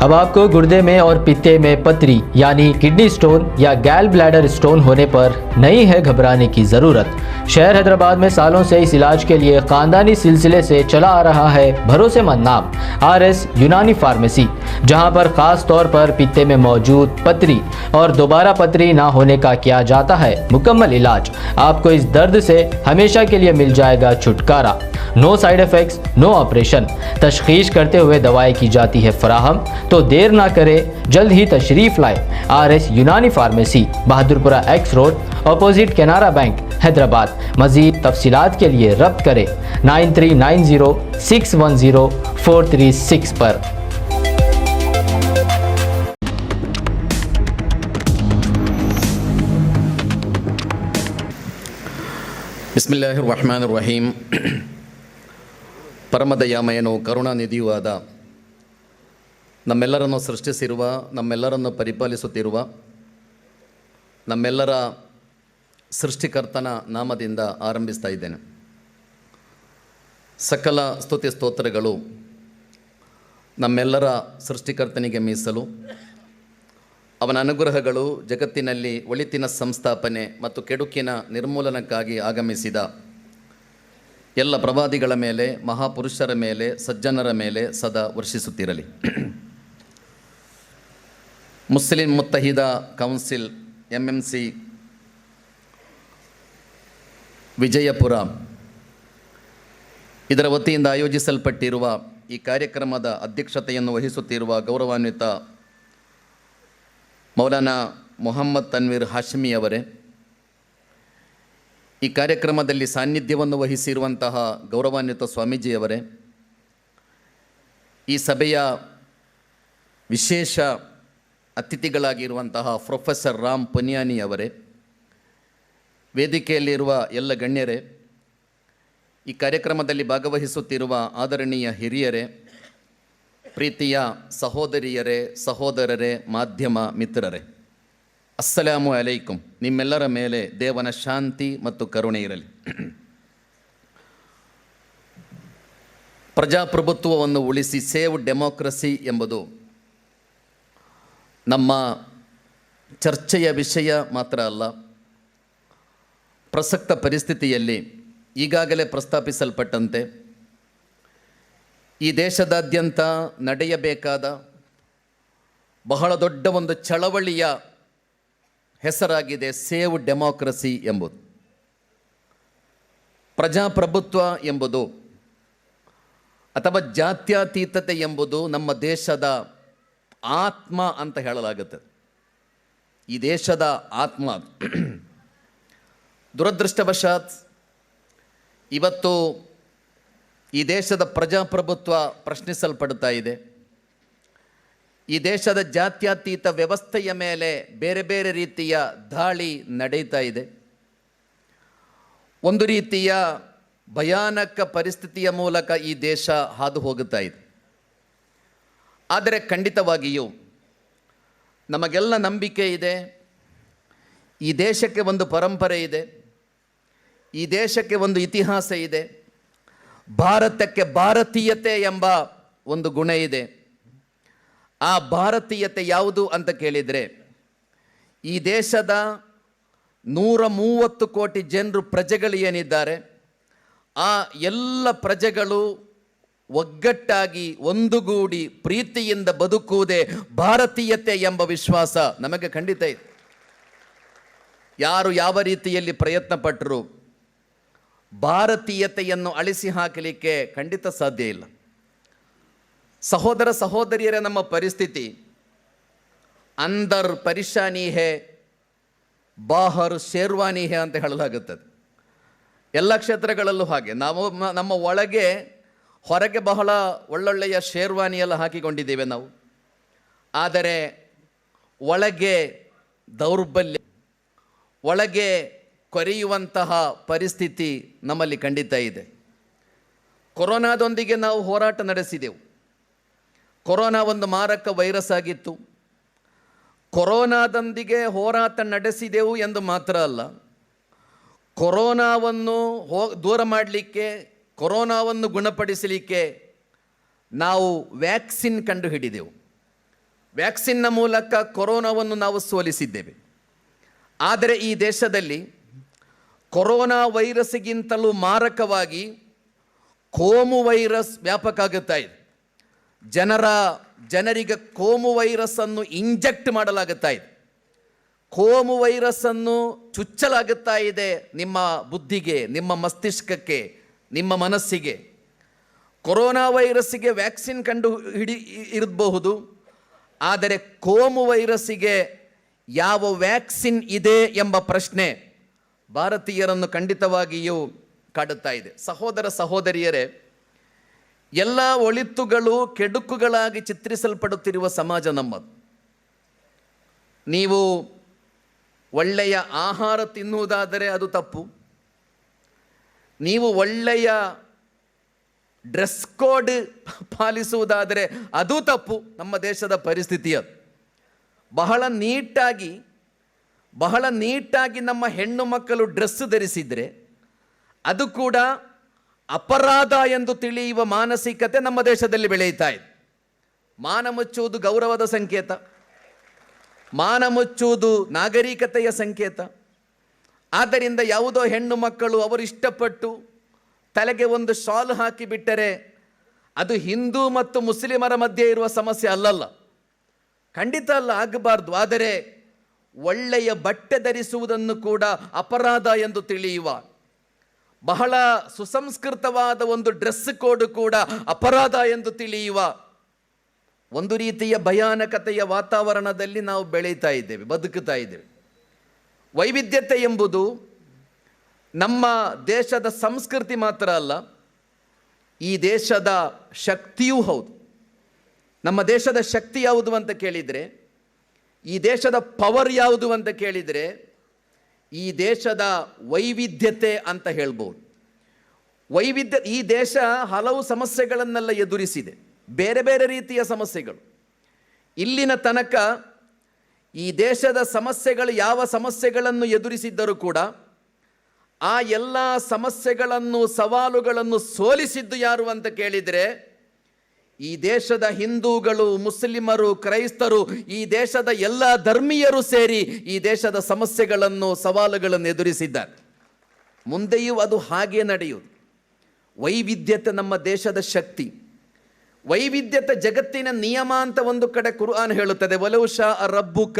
अब आपको गुर्दे में और पित्ते में पथरी यानी किडनी स्टोन या गैल ब्लैडर स्टोन होने पर नहीं है घबराने की ज़रूरत। शहर हैदराबाद में सालों से इस इलाज के लिए खानदानी सिलसिले से चला आ रहा है भरोसेमंद नाम RS यूनानी फार्मेसी, जहां पर खास तौर पर पित्ते में मौजूद पथरी और दोबारा पथरी ना होने का किया जाता है मुकम्मल इलाज। आपको इस दर्द से हमेशा के लिए मिल जाएगा छुटकारा। No side effects, no operation. तशखीस करते हुए दवाएं की जाती है फराहम। तो देर ना करें, जल्द ही तशरीफ लाए RS यूनानी pharmacy, Bahadurpura X road, opposite Canara bank, Hyderabad. मज़ीद तफसीलात के लिए रब्त करें 9390610436 पर। ಬಿಸ್ಮಿಲ್ಲಾಹಿರ್ರಹಮಾನಿರ್ರಹೀಮ್. ಪರಮದಯಾಮಯನು ಕರುಣಾನಿಧಿಯೂ ಆದ ನಮ್ಮೆಲ್ಲರನ್ನು ಸೃಷ್ಟಿಸಿರುವ, ನಮ್ಮೆಲ್ಲರನ್ನು ಪರಿಪಾಲಿಸುತ್ತಿರುವ ನಮ್ಮೆಲ್ಲರ ಸೃಷ್ಟಿಕರ್ತನ ನಾಮದಿಂದ ಆರಂಭಿಸ್ತಾ ಇದ್ದೇನೆ. ಸಕಲ ಸ್ತುತಿ ಸ್ತೋತ್ರಗಳು ನಮ್ಮೆಲ್ಲರ ಸೃಷ್ಟಿಕರ್ತನಿಗೆ ಮೀಸಲು. ಅವನ ಅನುಗ್ರಹಗಳು ಜಗತ್ತಿನಲ್ಲಿ ಒಳಿತಿನ ಸಂಸ್ಥಾಪನೆ ಮತ್ತು ಕೆಡುಕಿನ ನಿರ್ಮೂಲನಕ್ಕಾಗಿ ಆಗಮಿಸಿದ ಎಲ್ಲ ಪ್ರವಾದಿಗಳ ಮೇಲೆ, ಮಹಾಪುರುಷರ ಮೇಲೆ, ಸಜ್ಜನರ ಮೇಲೆ ಸದಾ ವರ್ಷಿಸುತ್ತಿರಲಿ. ಮುಸ್ಲಿಂ ಮುತ್ತಹಿದ ಕೌನ್ಸಿಲ್ MMC ವಿಜಯಪುರ ಇದರ ವತಿಯಿಂದ ಆಯೋಜಿಸಲ್ಪಟ್ಟಿರುವ ಈ ಕಾರ್ಯಕ್ರಮದ ಅಧ್ಯಕ್ಷತೆಯನ್ನು ವಹಿಸುತ್ತಿರುವ ಗೌರವಾನ್ವಿತ ಮೌಲಾನಾ ಮೊಹಮ್ಮದ್ ತನ್ವೀರ್ ಹಾಶ್ಮಿ ಅವರೇ, ಈ ಕಾರ್ಯಕ್ರಮದಲ್ಲಿ ಸಾನ್ನಿಧ್ಯವನ್ನು ವಹಿಸಿರುವಂತಹ ಗೌರವಾನ್ವಿತ ಸ್ವಾಮೀಜಿಯವರೇ, ಈ ಸಭೆಯ ವಿಶೇಷ ಅತಿಥಿಗಳಾಗಿರುವಂತಹ ಪ್ರೊಫೆಸರ್ ರಾಮ್ ಪುನಿಯಾನಿ ಅವರೇ, ವೇದಿಕೆಯಲ್ಲಿರುವ ಎಲ್ಲ ಗಣ್ಯರೇ, ಈ ಕಾರ್ಯಕ್ರಮದಲ್ಲಿ ಭಾಗವಹಿಸುತ್ತಿರುವ ಆದರಣೀಯ ಹಿರಿಯರೇ, ಪ್ರೀತಿಯ ಸಹೋದರಿಯರೇ, ಸಹೋದರರೇ, ಮಾಧ್ಯಮ ಮಿತ್ರರೇ, ಅಸ್ಸಲಾಮು ಅಲೈಕುಂ. ನಿಮ್ಮೆಲ್ಲರ ಮೇಲೆ ದೇವನ ಶಾಂತಿ ಮತ್ತು ಕರುಣೆ ಇರಲಿ. ಪ್ರಜಾಪ್ರಭುತ್ವವನ್ನು ಉಳಿಸಿ, ಸೇವ್ ಡೆಮೋಕ್ರಸಿ ಎಂಬುದು ನಮ್ಮ ಚರ್ಚೆಯ ವಿಷಯ ಮಾತ್ರ ಅಲ್ಲ, ಪ್ರಸಕ್ತ ಪರಿಸ್ಥಿತಿಯಲ್ಲಿ ಈಗಾಗಲೇ ಪ್ರಸ್ತಾಪಿಸಲ್ಪಟ್ಟಂತೆ ಈ ದೇಶದಾದ್ಯಂತ ನಡೆಯಬೇಕಾದ ಬಹಳ ದೊಡ್ಡ ಒಂದು ಚಳವಳಿಯ ಹೆಸರಾಗಿದೆ ಸೇವ್ ಡೆಮೋಕ್ರಸಿ ಎಂಬುದು. ಪ್ರಜಾಪ್ರಭುತ್ವ ಎಂಬುದು ಅಥವಾ ಜಾತ್ಯತೀತತೆ ಎಂಬುದು ನಮ್ಮ ದೇಶದ ಆತ್ಮ ಅಂತ ಹೇಳಲಾಗುತ್ತದೆ. ಈ ದೇಶದ ಆತ್ಮ. ದುರದೃಷ್ಟವಶಾತ್ ಇವತ್ತು ಈ ದೇಶದ ಪ್ರಜಾಪ್ರಭುತ್ವ ಪ್ರಶ್ನಿಸಲ್ಪಡ್ತಾ ಇದೆ. ಈ ದೇಶದ ಜಾತ್ಯತೀತ ವ್ಯವಸ್ಥೆಯ ಮೇಲೆ ಬೇರೆ ಬೇರೆ ರೀತಿಯ ದಾಳಿ ನಡೀತಾ ಇದೆ. ಒಂದು ರೀತಿಯ ಭಯಾನಕ ಪರಿಸ್ಥಿತಿಯ ಮೂಲಕ ಈ ದೇಶ ಹಾದು ಹೋಗುತ್ತಾ ಇದೆ. ಆದರೆ ಖಂಡಿತವಾಗಿಯೂ ನಮಗೆಲ್ಲ ನಂಬಿಕೆ ಇದೆ, ಈ ದೇಶಕ್ಕೆ ಒಂದು ಪರಂಪರೆ ಇದೆ, ಈ ದೇಶಕ್ಕೆ ಒಂದು ಇತಿಹಾಸ ಇದೆ, ಭಾರತಕ್ಕೆ ಭಾರತೀಯತೆ ಎಂಬ ಒಂದು ಗುಣ ಇದೆ. ಆ ಭಾರತೀಯತೆ ಯಾವುದು ಅಂತ ಕೇಳಿದರೆ, ಈ ದೇಶದ 130 ಕೋಟಿ ಜನರು ಪ್ರಜೆಗಳು ಏನಿದ್ದಾರೆ, ಆ ಎಲ್ಲ ಪ್ರಜೆಗಳು ಒಗ್ಗಟ್ಟಾಗಿ ಒಂದುಗೂಡಿ ಪ್ರೀತಿಯಿಂದ ಬದುಕುವುದೇ ಭಾರತೀಯತೆ ಎಂಬ ವಿಶ್ವಾಸ ನಮಗೆ ಖಂಡಿತ ಇದೆ. ಯಾರು ಯಾವ ರೀತಿಯಲ್ಲಿ ಪ್ರಯತ್ನ ಪಟ್ಟರು ಭಾರತೀಯತೆಯನ್ನು ಅಳಿಸಿ ಹಾಕಲಿಕ್ಕೆ ಖಂಡಿತ ಸಾಧ್ಯ ಇಲ್ಲ. ಸಹೋದರ ಸಹೋದರಿಯರ ನಮ್ಮ ಪರಿಸ್ಥಿತಿ ಅಂದರ್ ಪರಿಶಾನಿ ಹೇ ಬಾಹರ್ ಶೇರ್ವಾನಿ ಹೇ ಅಂತ ಹೇಳಲಾಗುತ್ತದೆ. ಎಲ್ಲ ಕ್ಷೇತ್ರಗಳಲ್ಲೂ ಹಾಗೆ. ನಾವು ನಮ್ಮ ಒಳಗೆ ಹೊರಗೆ ಬಹಳ ಒಳ್ಳೊಳ್ಳೆಯ ಶೇರ್ವಾನಿಯೆಲ್ಲ ಹಾಕಿಕೊಂಡಿದ್ದೇವೆ ನಾವು, ಆದರೆ ಒಳಗೆ ದೌರ್ಬಲ್ಯ, ಒಳಗೆ ಕೊರೆಯುವಂತಹ ಪರಿಸ್ಥಿತಿ ನಮ್ಮಲ್ಲಿ ಖಂಡಿತ ಇದೆ. ಕೊರೋನಾದೊಂದಿಗೆ ನಾವು ಹೋರಾಟ ನಡೆಸಿದೆವು. ಕೊರೋನಾ ಒಂದು ಮಾರಕ ವೈರಸ್ ಆಗಿತ್ತು. ಕೊರೋನಾದೊಂದಿಗೆ ಹೋರಾಟ ನಡೆಸಿದೆವು ಎಂದು ಮಾತ್ರ ಅಲ್ಲ, ಕೊರೋನಾವನ್ನು ದೂರ ಮಾಡಲಿಕ್ಕೆ, ಕೊರೋನಾವನ್ನು ಗುಣಪಡಿಸಲಿಕ್ಕೆ ನಾವು ವ್ಯಾಕ್ಸಿನ್ ಕಂಡು ಹಿಡಿದೆವು. ವ್ಯಾಕ್ಸಿನ್ನ ಮೂಲಕ ಕೊರೋನಾವನ್ನು ನಾವು ಸೋಲಿಸಿದ್ದೇವೆ. ಆದರೆ ಈ ದೇಶದಲ್ಲಿ ಕೊರೋನಾ ವೈರಸ್ಗಿಂತಲೂ ಮಾರಕವಾಗಿ ಕೋಮು ವೈರಸ್ ವ್ಯಾಪಕ ಆಗುತ್ತಾ ಇದೆ. ಜನರಿಗೆ ಕೋಮು ವೈರಸ್ಸನ್ನು ಇಂಜೆಕ್ಟ್ ಮಾಡಲಾಗುತ್ತಾ ಇದೆ. ಕೋಮು ವೈರಸ್ಸನ್ನು ಚುಚ್ಚಲಾಗುತ್ತಾ ಇದೆ ನಿಮ್ಮ ಬುದ್ಧಿಗೆ, ನಿಮ್ಮ ಮಸ್ತಿಷ್ಕಕ್ಕೆ, ನಿಮ್ಮ ಮನಸ್ಸಿಗೆ. ಕೊರೋನಾ ವೈರಸ್ಸಿಗೆ ವ್ಯಾಕ್ಸಿನ್ ಇರಬಹುದು, ಆದರೆ ಕೋಮು ವೈರಸ್ಸಿಗೆ ಯಾವ ವ್ಯಾಕ್ಸಿನ್ ಇದೆ ಎಂಬ ಪ್ರಶ್ನೆ ಭಾರತೀಯರನ್ನು ಖಂಡಿತವಾಗಿಯೂ ಕಾಡುತ್ತಾ ಇದೆ. ಸಹೋದರ ಸಹೋದರಿಯರೇ, ಎಲ್ಲ ಒಳಿತುಗಳು ಕೆಡುಕುಗಳಾಗಿ ಚಿತ್ರಿಸಲ್ಪಡುತ್ತಿರುವ ಸಮಾಜ ನಮ್ಮದು. ನೀವು ಒಳ್ಳೆಯ ಆಹಾರ ತಿನ್ನುವುದಾದರೆ ಅದು ತಪ್ಪು, ನೀವು ಒಳ್ಳೆಯ ಡ್ರೆಸ್ ಕೋಡ್ ಪಾಲಿಸುವುದಾದರೆ ಅದು ತಪ್ಪು. ನಮ್ಮ ದೇಶದ ಪರಿಸ್ಥಿತಿ ಅದು. ಬಹಳ ನೀಟಾಗಿ ನಮ್ಮ ಹೆಣ್ಣು ಮಕ್ಕಳು ಡ್ರೆಸ್ ಧರಿಸಿದರೆ ಅದು ಕೂಡ ಅಪರಾಧ ಎಂದು ತಿಳಿಯುವ ಮಾನಸಿಕತೆ ನಮ್ಮ ದೇಶದಲ್ಲಿ ಬೆಳೆಯುತ್ತಾ ಇದೆ. ಮಾನ ಮುಚ್ಚುವುದು ಗೌರವದ ಸಂಕೇತ, ಮಾನ ಮುಚ್ಚುವುದು ನಾಗರಿಕತೆಯ ಸಂಕೇತ. ಆದ್ದರಿಂದ ಯಾವುದೋ ಹೆಣ್ಣು ಮಕ್ಕಳು ಅವರು ಇಷ್ಟಪಟ್ಟು ತಲೆಗೆ ಒಂದು ಶಾಲ್ ಹಾಕಿಬಿಟ್ಟರೆ ಅದು ಹಿಂದೂ ಮತ್ತು ಮುಸ್ಲಿಮರ ಮಧ್ಯೆ ಇರುವ ಸಮಸ್ಯೆ ಅಲ್ಲಲ್ಲ, ಖಂಡಿತ ಅಲ್ಲ, ಆಗಬಾರ್ದು. ಆದರೆ ಒಳ್ಳೆಯ ಬಟ್ಟೆ ಧರಿಸುವುದನ್ನು ಕೂಡ ಅಪರಾಧ ಎಂದು ತಿಳಿಯುವ, ಬಹಳ ಸುಸಂಸ್ಕೃತವಾದ ಒಂದು ಡ್ರೆಸ್ ಕೋಡ್ ಕೂಡ ಅಪರಾಧ ಎಂದು ತಿಳಿಯುವ ಒಂದು ರೀತಿಯ ಭಯಾನಕತೆಯ ವಾತಾವರಣದಲ್ಲಿ ನಾವು ಬೆಳೀತಾ ಇದ್ದೇವೆ, ಬದುಕುತ್ತಾ ಇದ್ದೇವೆ. ವೈವಿಧ್ಯತೆ ಎಂಬುದು ನಮ್ಮ ದೇಶದ ಸಂಸ್ಕೃತಿ ಮಾತ್ರ ಅಲ್ಲ, ಈ ದೇಶದ ಶಕ್ತಿಯೂ ಹೌದು. ನಮ್ಮ ದೇಶದ ಶಕ್ತಿ ಯಾವುದು ಅಂತ ಕೇಳಿದರೆ, ಈ ದೇಶದ ಪವರ್ ಯಾವುದು ಅಂತ ಕೇಳಿದರೆ, ಈ ದೇಶದ ವೈವಿಧ್ಯತೆ ಅಂತ ಹೇಳ್ಬೋದು. ಈ ದೇಶ ಹಲವು ಸಮಸ್ಯೆಗಳನ್ನೆಲ್ಲ ಎದುರಿಸಿದೆ, ಬೇರೆ ಬೇರೆ ರೀತಿಯ ಸಮಸ್ಯೆಗಳು. ಇಲ್ಲಿನ ತನಕ ಈ ದೇಶದ ಸಮಸ್ಯೆಗಳು ಯಾವ ಸಮಸ್ಯೆಗಳನ್ನು ಎದುರಿಸಿದ್ದರೂ ಕೂಡ ಆ ಎಲ್ಲ ಸಮಸ್ಯೆಗಳನ್ನು, ಸವಾಲುಗಳನ್ನು ಸೋಲಿಸಿದ್ದು ಯಾರು ಅಂತ ಕೇಳಿದರೆ, ಈ ದೇಶದ ಹಿಂದೂಗಳು, ಮುಸ್ಲಿಮರು, ಕ್ರೈಸ್ತರು, ಈ ದೇಶದ ಎಲ್ಲ ಧರ್ಮೀಯರು ಸೇರಿ ಈ ದೇಶದ ಸಮಸ್ಯೆಗಳನ್ನು, ಸವಾಲುಗಳನ್ನು ಎದುರಿಸಿದ್ದಾರೆ. ಮುಂದೆಯೂ ಅದು ಹಾಗೇ ನಡೆಯುವುದು. ವೈವಿಧ್ಯತೆ ನಮ್ಮ ದೇಶದ ಶಕ್ತಿ. ವೈವಿಧ್ಯತೆ ಜಗತ್ತಿನ ನಿಯಮ ಅಂತ ಒಂದು ಕಡೆ ಕುರ್ಆನ್ ಹೇಳುತ್ತದೆ. ವಲೌ ಶಾ ರಬ್ಬುಕ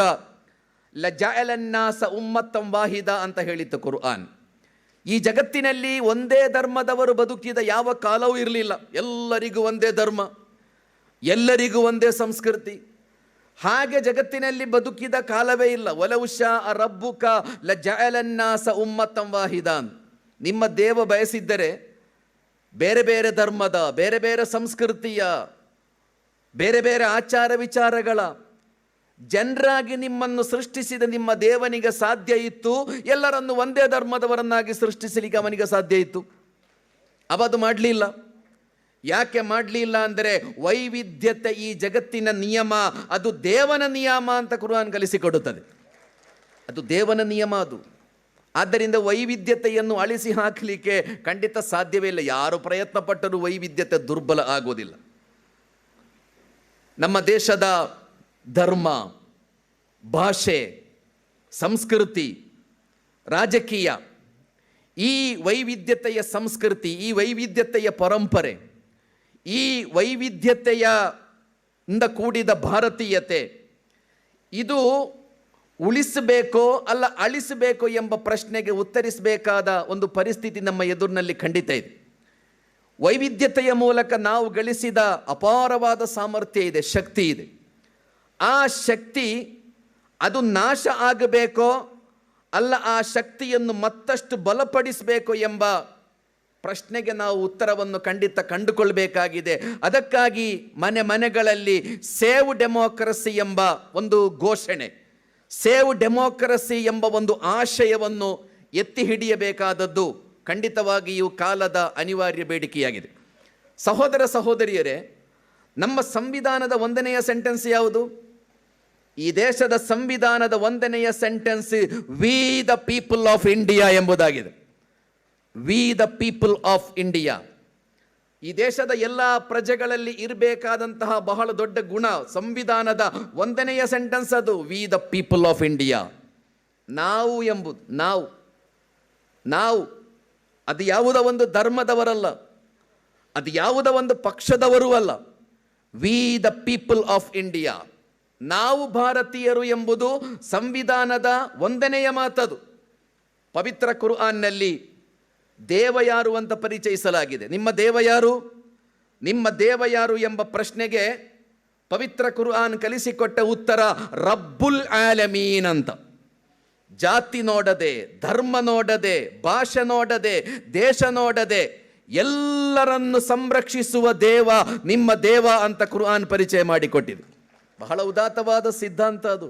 ಲಜಅಲನ್ನಾಸ ಉಮ್ಮತ್ತಂ ವಾಹಿದ ಅಂತ ಹೇಳಿತು ಕುರ್ಆನ್. ಈ ಜಗತ್ತಿನಲ್ಲಿ ಒಂದೇ ಧರ್ಮದವರು ಬದುಕಿದ ಯಾವ ಕಾಲವೂ ಇರಲಿಲ್ಲ. ಎಲ್ಲರಿಗೂ ಒಂದೇ ಧರ್ಮ, ಎಲ್ಲರಿಗೂ ಒಂದೇ ಸಂಸ್ಕೃತಿ. ಹಾಗೆ ಜಗತ್ತಿನಲ್ಲಿ ಬದುಕಿದ ಕಾಲವೇ ಇಲ್ಲ. ವಲೌ ಶಾ ರಬ್ಬುಕ ಲಜಅಲನ್ನಾಸ ಉಮ್ಮತ್ತಂ ವಾಹಿದಾನ್. ನಿಮ್ಮ ದೇವ ಬಯಸಿದ್ದರೆ ಬೇರೆ ಬೇರೆ ಧರ್ಮದ, ಬೇರೆ ಬೇರೆ ಸಂಸ್ಕೃತಿಯ, ಬೇರೆ ಬೇರೆ ಆಚಾರ ವಿಚಾರಗಳ ಜನರಾಗಿ ನಿಮ್ಮನ್ನು ಸೃಷ್ಟಿಸಿದ ನಿಮ್ಮ ದೇವನಿಗೆ ಸಾಧ್ಯ ಇತ್ತು ಎಲ್ಲರನ್ನು ಒಂದೇ ಧರ್ಮದವರನ್ನಾಗಿ ಸೃಷ್ಟಿಸಲಿಕ್ಕೆ ಅವನಿಗೆ ಸಾಧ್ಯ ಇತ್ತು. ಅವದು ಮಾಡಲಿಲ್ಲ. ಯಾಕೆ ಮಾಡಲಿಲ್ಲ ಅಂದರೆ ವೈವಿಧ್ಯತೆ ಈ ಜಗತ್ತಿನ ನಿಯಮ, ಅದು ದೇವನ ನಿಯಮ ಅಂತ ಕುರ್ಆನ್ ಕಲಿಸಿಕೊಡುತ್ತದೆ. ಅದು ದೇವನ ನಿಯಮ ಅದು. ಆದ್ದರಿಂದ ವೈವಿಧ್ಯತೆಯನ್ನು ಅಳಿಸಿ ಹಾಕಲಿಕ್ಕೆ ಖಂಡಿತ ಸಾಧ್ಯವೇ ಇಲ್ಲ. ಯಾರು ಪ್ರಯತ್ನ ಪಟ್ಟರೂ ವೈವಿಧ್ಯತೆ ದುರ್ಬಲ ಆಗೋದಿಲ್ಲ. ನಮ್ಮ ದೇಶದ ಧರ್ಮ, ಭಾಷೆ, ಸಂಸ್ಕೃತಿ, ರಾಜಕೀಯ, ಈ ವೈವಿಧ್ಯತೆಯ ಸಂಸ್ಕೃತಿ, ಈ ವೈವಿಧ್ಯತೆಯ ಪರಂಪರೆ, ಈ ವೈವಿಧ್ಯತೆಯಿಂದ ಕೂಡಿದ ಭಾರತೀಯತೆ, ಇದು ಉಳಿಸಬೇಕೋ ಅಲ್ಲ ಅಳಿಸಬೇಕೋ ಎಂಬ ಪ್ರಶ್ನೆಗೆ ಉತ್ತರಿಸಬೇಕಾದ ಒಂದು ಪರಿಸ್ಥಿತಿ ನಮ್ಮ ಎದುರಿನಲ್ಲಿ ಖಂಡಿತ ಇದೆ. ವೈವಿಧ್ಯತೆಯ ಮೂಲಕ ನಾವು ಗಳಿಸಿದ ಅಪಾರವಾದ ಸಾಮರ್ಥ್ಯ ಇದೆ, ಶಕ್ತಿ ಇದೆ. ಆ ಶಕ್ತಿ ಅದು ನಾಶ ಆಗಬೇಕೋ ಅಲ್ಲ ಆ ಶಕ್ತಿಯನ್ನು ಮತ್ತಷ್ಟು ಬಲಪಡಿಸಬೇಕೋ ಎಂಬ ಪ್ರಶ್ನೆಗೆ ನಾವು ಉತ್ತರವನ್ನು ಖಂಡಿತ ಕಂಡುಕೊಳ್ಬೇಕಾಗಿದೆ. ಅದಕ್ಕಾಗಿ ಮನೆಗಳಲ್ಲಿ ಸೇವ್ ಡೆಮೋಕ್ರಸಿ ಎಂಬ ಒಂದು ಘೋಷಣೆ, ಸೇವ್ ಡೆಮೋಕ್ರಸಿ ಎಂಬ ಒಂದು ಆಶಯವನ್ನು ಎತ್ತಿ ಹಿಡಿಯಬೇಕಾದದ್ದು ಖಂಡಿತವಾಗಿಯೂ ಕಾಲದ ಅನಿವಾರ್ಯ ಬೇಡಿಕೆಯಾಗಿದೆ. ಸಹೋದರ ಸಹೋದರಿಯರೇ, ನಮ್ಮ ಸಂವಿಧಾನದ 1ನೆಯ ಸೆಂಟೆನ್ಸ್ ಯಾವುದು? ಈ ದೇಶದ ಸಂವಿಧಾನದ 1ನೆಯ sentence we the people of India ಎಂಬುದಾಗಿದೆ. We the people of India. ಈ ದೇಶದ ಎಲ್ಲ ಪ್ರಜೆಗಳಲ್ಲಿ ಇರಬೇಕಾದಂತಹ ಬಹಳ ದೊಡ್ಡ ಗುಣ, ಸಂವಿಧಾನದ 1ನೆಯ ಸೆಂಟೆನ್ಸ್ ಅದು, we the people of India. ನಾವು ಎಂಬುದು ನಾವು ಅದು ಯಾವುದೋ ಒಂದು ಧರ್ಮದವರಲ್ಲ, ಅದು ಯಾವುದೋ ಒಂದು ಪಕ್ಷದವರೂ ಅಲ್ಲ. V the people of India, ನಾವು ಭಾರತೀಯರು ಎಂಬುದು ಸಂವಿಧಾನದ 1ನೆಯ ಮಾತದು. ಪವಿತ್ರ ಕುರ್ಆನ್ನಲ್ಲಿ ದೇವ ಯಾರು ಅಂತ ಪರಿಚಯಿಸಲಾಗಿದೆ. ನಿಮ್ಮ ದೇವ ಯಾರು ಎಂಬ ಪ್ರಶ್ನೆಗೆ ಪವಿತ್ರ ಕುರ್ಆನ್ ಕಲಿಸಿಕೊಟ್ಟ ಉತ್ತರ ರಬ್ಬುಲ್ ಆಲಮೀನ್ ಅಂತ. ಜಾತಿ ನೋಡದೆ, ಧರ್ಮ ನೋಡದೆ, ಭಾಷೆ ನೋಡದೆ, ದೇಶ ನೋಡದೆ ಎಲ್ಲರನ್ನು ಸಂರಕ್ಷಿಸುವ ದೇವ ನಿಮ್ಮ ದೇವ ಅಂತ ಕುರ್ಆನ್ ಪರಿಚಯ ಮಾಡಿಕೊಟ್ಟಿದೆ. ಬಹಳ ಉದಾತ್ತವಾದ ಸಿದ್ಧಾಂತ ಅದು.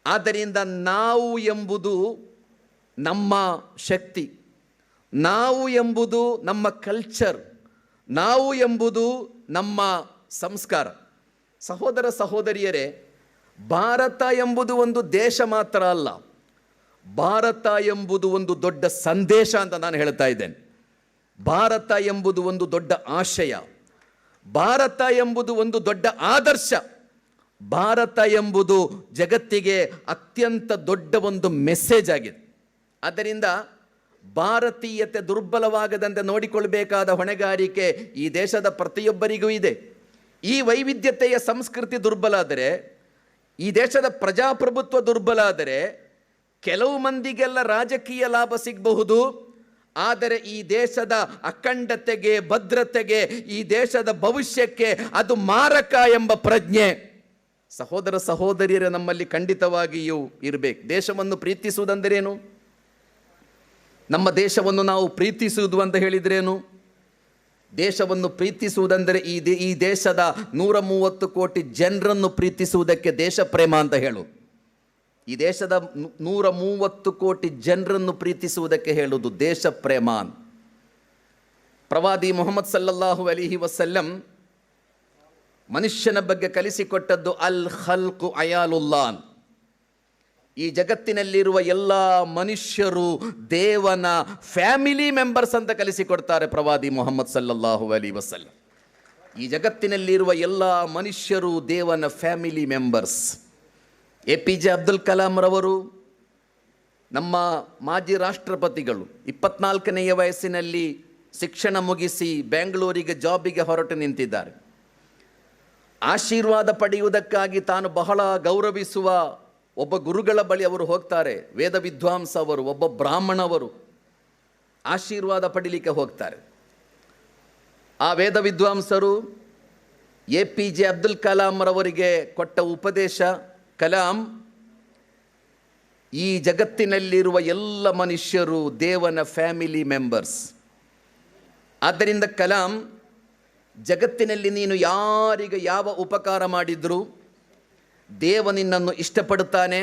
ಆದ್ದರಿಂದ ನಾವು ಎಂಬುದು ನಮ್ಮ ಶಕ್ತಿ, ನಾವು ಎಂಬುದು ನಮ್ಮ ಕಲ್ಚರ್, ನಾವು ಎಂಬುದು ನಮ್ಮ ಸಂಸ್ಕಾರ. ಸಹೋದರ ಸಹೋದರಿಯರೇ, ಭಾರತ ಎಂಬುದು ಒಂದು ದೇಶ ಮಾತ್ರ ಅಲ್ಲ, ಭಾರತ ಎಂಬುದು ಒಂದು ದೊಡ್ಡ ಸಂದೇಶ ಅಂತ ನಾನು ಹೇಳ್ತಾ ಇದ್ದೇನೆ. ಭಾರತ ಎಂಬುದು ಒಂದು ದೊಡ್ಡ ಆಶಯ, ಭಾರತ ಎಂಬುದು ಒಂದು ದೊಡ್ಡ ಆದರ್ಶ, ಭಾರತ ಎಂಬುದು ಜಗತ್ತಿಗೆ ಅತ್ಯಂತ ದೊಡ್ಡ ಒಂದು ಮೆಸೇಜ್ ಆಗಿದೆ. ಆದ್ದರಿಂದ ಭಾರತೀಯತೆ ದುರ್ಬಲವಾಗದಂತೆ ನೋಡಿಕೊಳ್ಬೇಕಾದ ಹೊಣೆಗಾರಿಕೆ ಈ ದೇಶದ ಪ್ರತಿಯೊಬ್ಬರಿಗೂ ಇದೆ. ಈ ವೈವಿಧ್ಯತೆಯ ಸಂಸ್ಕೃತಿ ದುರ್ಬಲ ಆದರೆ, ಈ ದೇಶದ ಪ್ರಜಾಪ್ರಭುತ್ವ ದುರ್ಬಲ ಆದರೆ, ಕೆಲವು ಮಂದಿಗೆಲ್ಲ ರಾಜಕೀಯ ಲಾಭ ಸಿಗಬಹುದು, ಆದರೆ ಈ ದೇಶದ ಅಖಂಡತೆಗೆ, ಭದ್ರತೆಗೆ, ಈ ದೇಶದ ಭವಿಷ್ಯಕ್ಕೆ ಅದು ಮಾರಕ ಎಂಬ ಪ್ರಜ್ಞೆ ಸಹೋದರ ಸಹೋದರಿಯರ ನಮ್ಮಲ್ಲಿ ಖಂಡಿತವಾಗಿಯೂ ಇರಬೇಕು. ದೇಶವನ್ನು ಪ್ರೀತಿಸುವುದಂದರೇನು? ನಮ್ಮ ದೇಶವನ್ನು ನಾವು ಪ್ರೀತಿಸುವುದು ಅಂತ ಹೇಳಿದ್ರೇನು? ದೇಶವನ್ನು ಪ್ರೀತಿಸುವುದಂದರೆ ಈ ದೇಶದ 130 ಕೋಟಿ ಜನರನ್ನು ಪ್ರೀತಿಸುವುದಕ್ಕೆ ದೇಶ ಪ್ರೇಮ ಅಂತ ಹೇಳು. ಈ ದೇಶದ 130 ಕೋಟಿ ಜನರನ್ನು ಪ್ರೀತಿಸುವುದಕ್ಕೆ ಹೇಳುವುದು ದೇಶ ಪ್ರೇಮ. ಪ್ರವಾದಿ ಮುಹಮ್ಮದ್ ಸಲ್ಲಲ್ಲಾಹು ಅಲೈಹಿ ವಸಲ್ಲಂ ಮನುಷ್ಯನ ಬಗ್ಗೆ ಕಲಿಸಿಕೊಟ್ಟದ್ದು ಅಲ್ ಖಲ್ಕು ಅಯಾಲುಲ್ಲಾನ್. ಈ ಜಗತ್ತಿನಲ್ಲಿರುವ ಎಲ್ಲ ಮನುಷ್ಯರು ದೇವನ ಫ್ಯಾಮಿಲಿ ಮೆಂಬರ್ಸ್ ಅಂತ ಕಲಿಸಿಕೊಡ್ತಾರೆ ಪ್ರವಾದಿ ಮುಹಮ್ಮದ್ ಸಲ್ಲಲ್ಲಾಹು ಅಲೈಹಿ ವಸಲ್ಲಂ. ಈ ಜಗತ್ತಿನಲ್ಲಿರುವ ಎಲ್ಲ ಮನುಷ್ಯರು ದೇವನ family members. APJ Abdul Kalam ರವರು, ನಮ್ಮ ಮಾಜಿ ರಾಷ್ಟ್ರಪತಿಗಳು, 24ನೆಯ ವಯಸ್ಸಿನಲ್ಲಿ ಶಿಕ್ಷಣ ಮುಗಿಸಿ ಬೆಂಗಳೂರಿಗೆ ಜಾಬಿಗೆ ಹೊರಟು ನಿಂತಿದ್ದಾರೆ. ಆಶೀರ್ವಾದ ಪಡೆಯುವುದಕ್ಕಾಗಿ ತಾನು ಬಹಳ ಗೌರವಿಸುವ ಒಬ್ಬ ಗುರುಗಳ ಬಳಿ ಅವರು ಹೋಗ್ತಾರೆ. ವೇದ ವಿದ್ವಾಂಸ ಅವರು, ಒಬ್ಬ ಬ್ರಾಹ್ಮಣವರು ಆಶೀರ್ವಾದ ಪಡೀಲಿಕ್ಕೆ ಹೋಗ್ತಾರೆ. ಆ ವೇದ ವಿದ್ವಾಂಸರು APJ ಅಬ್ದುಲ್ ಕಲಾಂ ರವರಿಗೆ ಕೊಟ್ಟ ಉಪದೇಶ, ಕಲಾಂ, ಈ ಜಗತ್ತಿನಲ್ಲಿರುವ ಎಲ್ಲ ಮನುಷ್ಯರು ದೇವನ ಫ್ಯಾಮಿಲಿ ಮೆಂಬರ್ಸ್. ಆದ್ದರಿಂದ ಕಲಾಂ, ಜಗತ್ತಿನಲ್ಲಿ ನೀನು ಯಾರಿಗೆ ಯಾವ ಉಪಕಾರ ಮಾಡಿದರೂ ದೇವ ನಿನ್ನನ್ನು ಇಷ್ಟಪಡುತ್ತಾನೆ,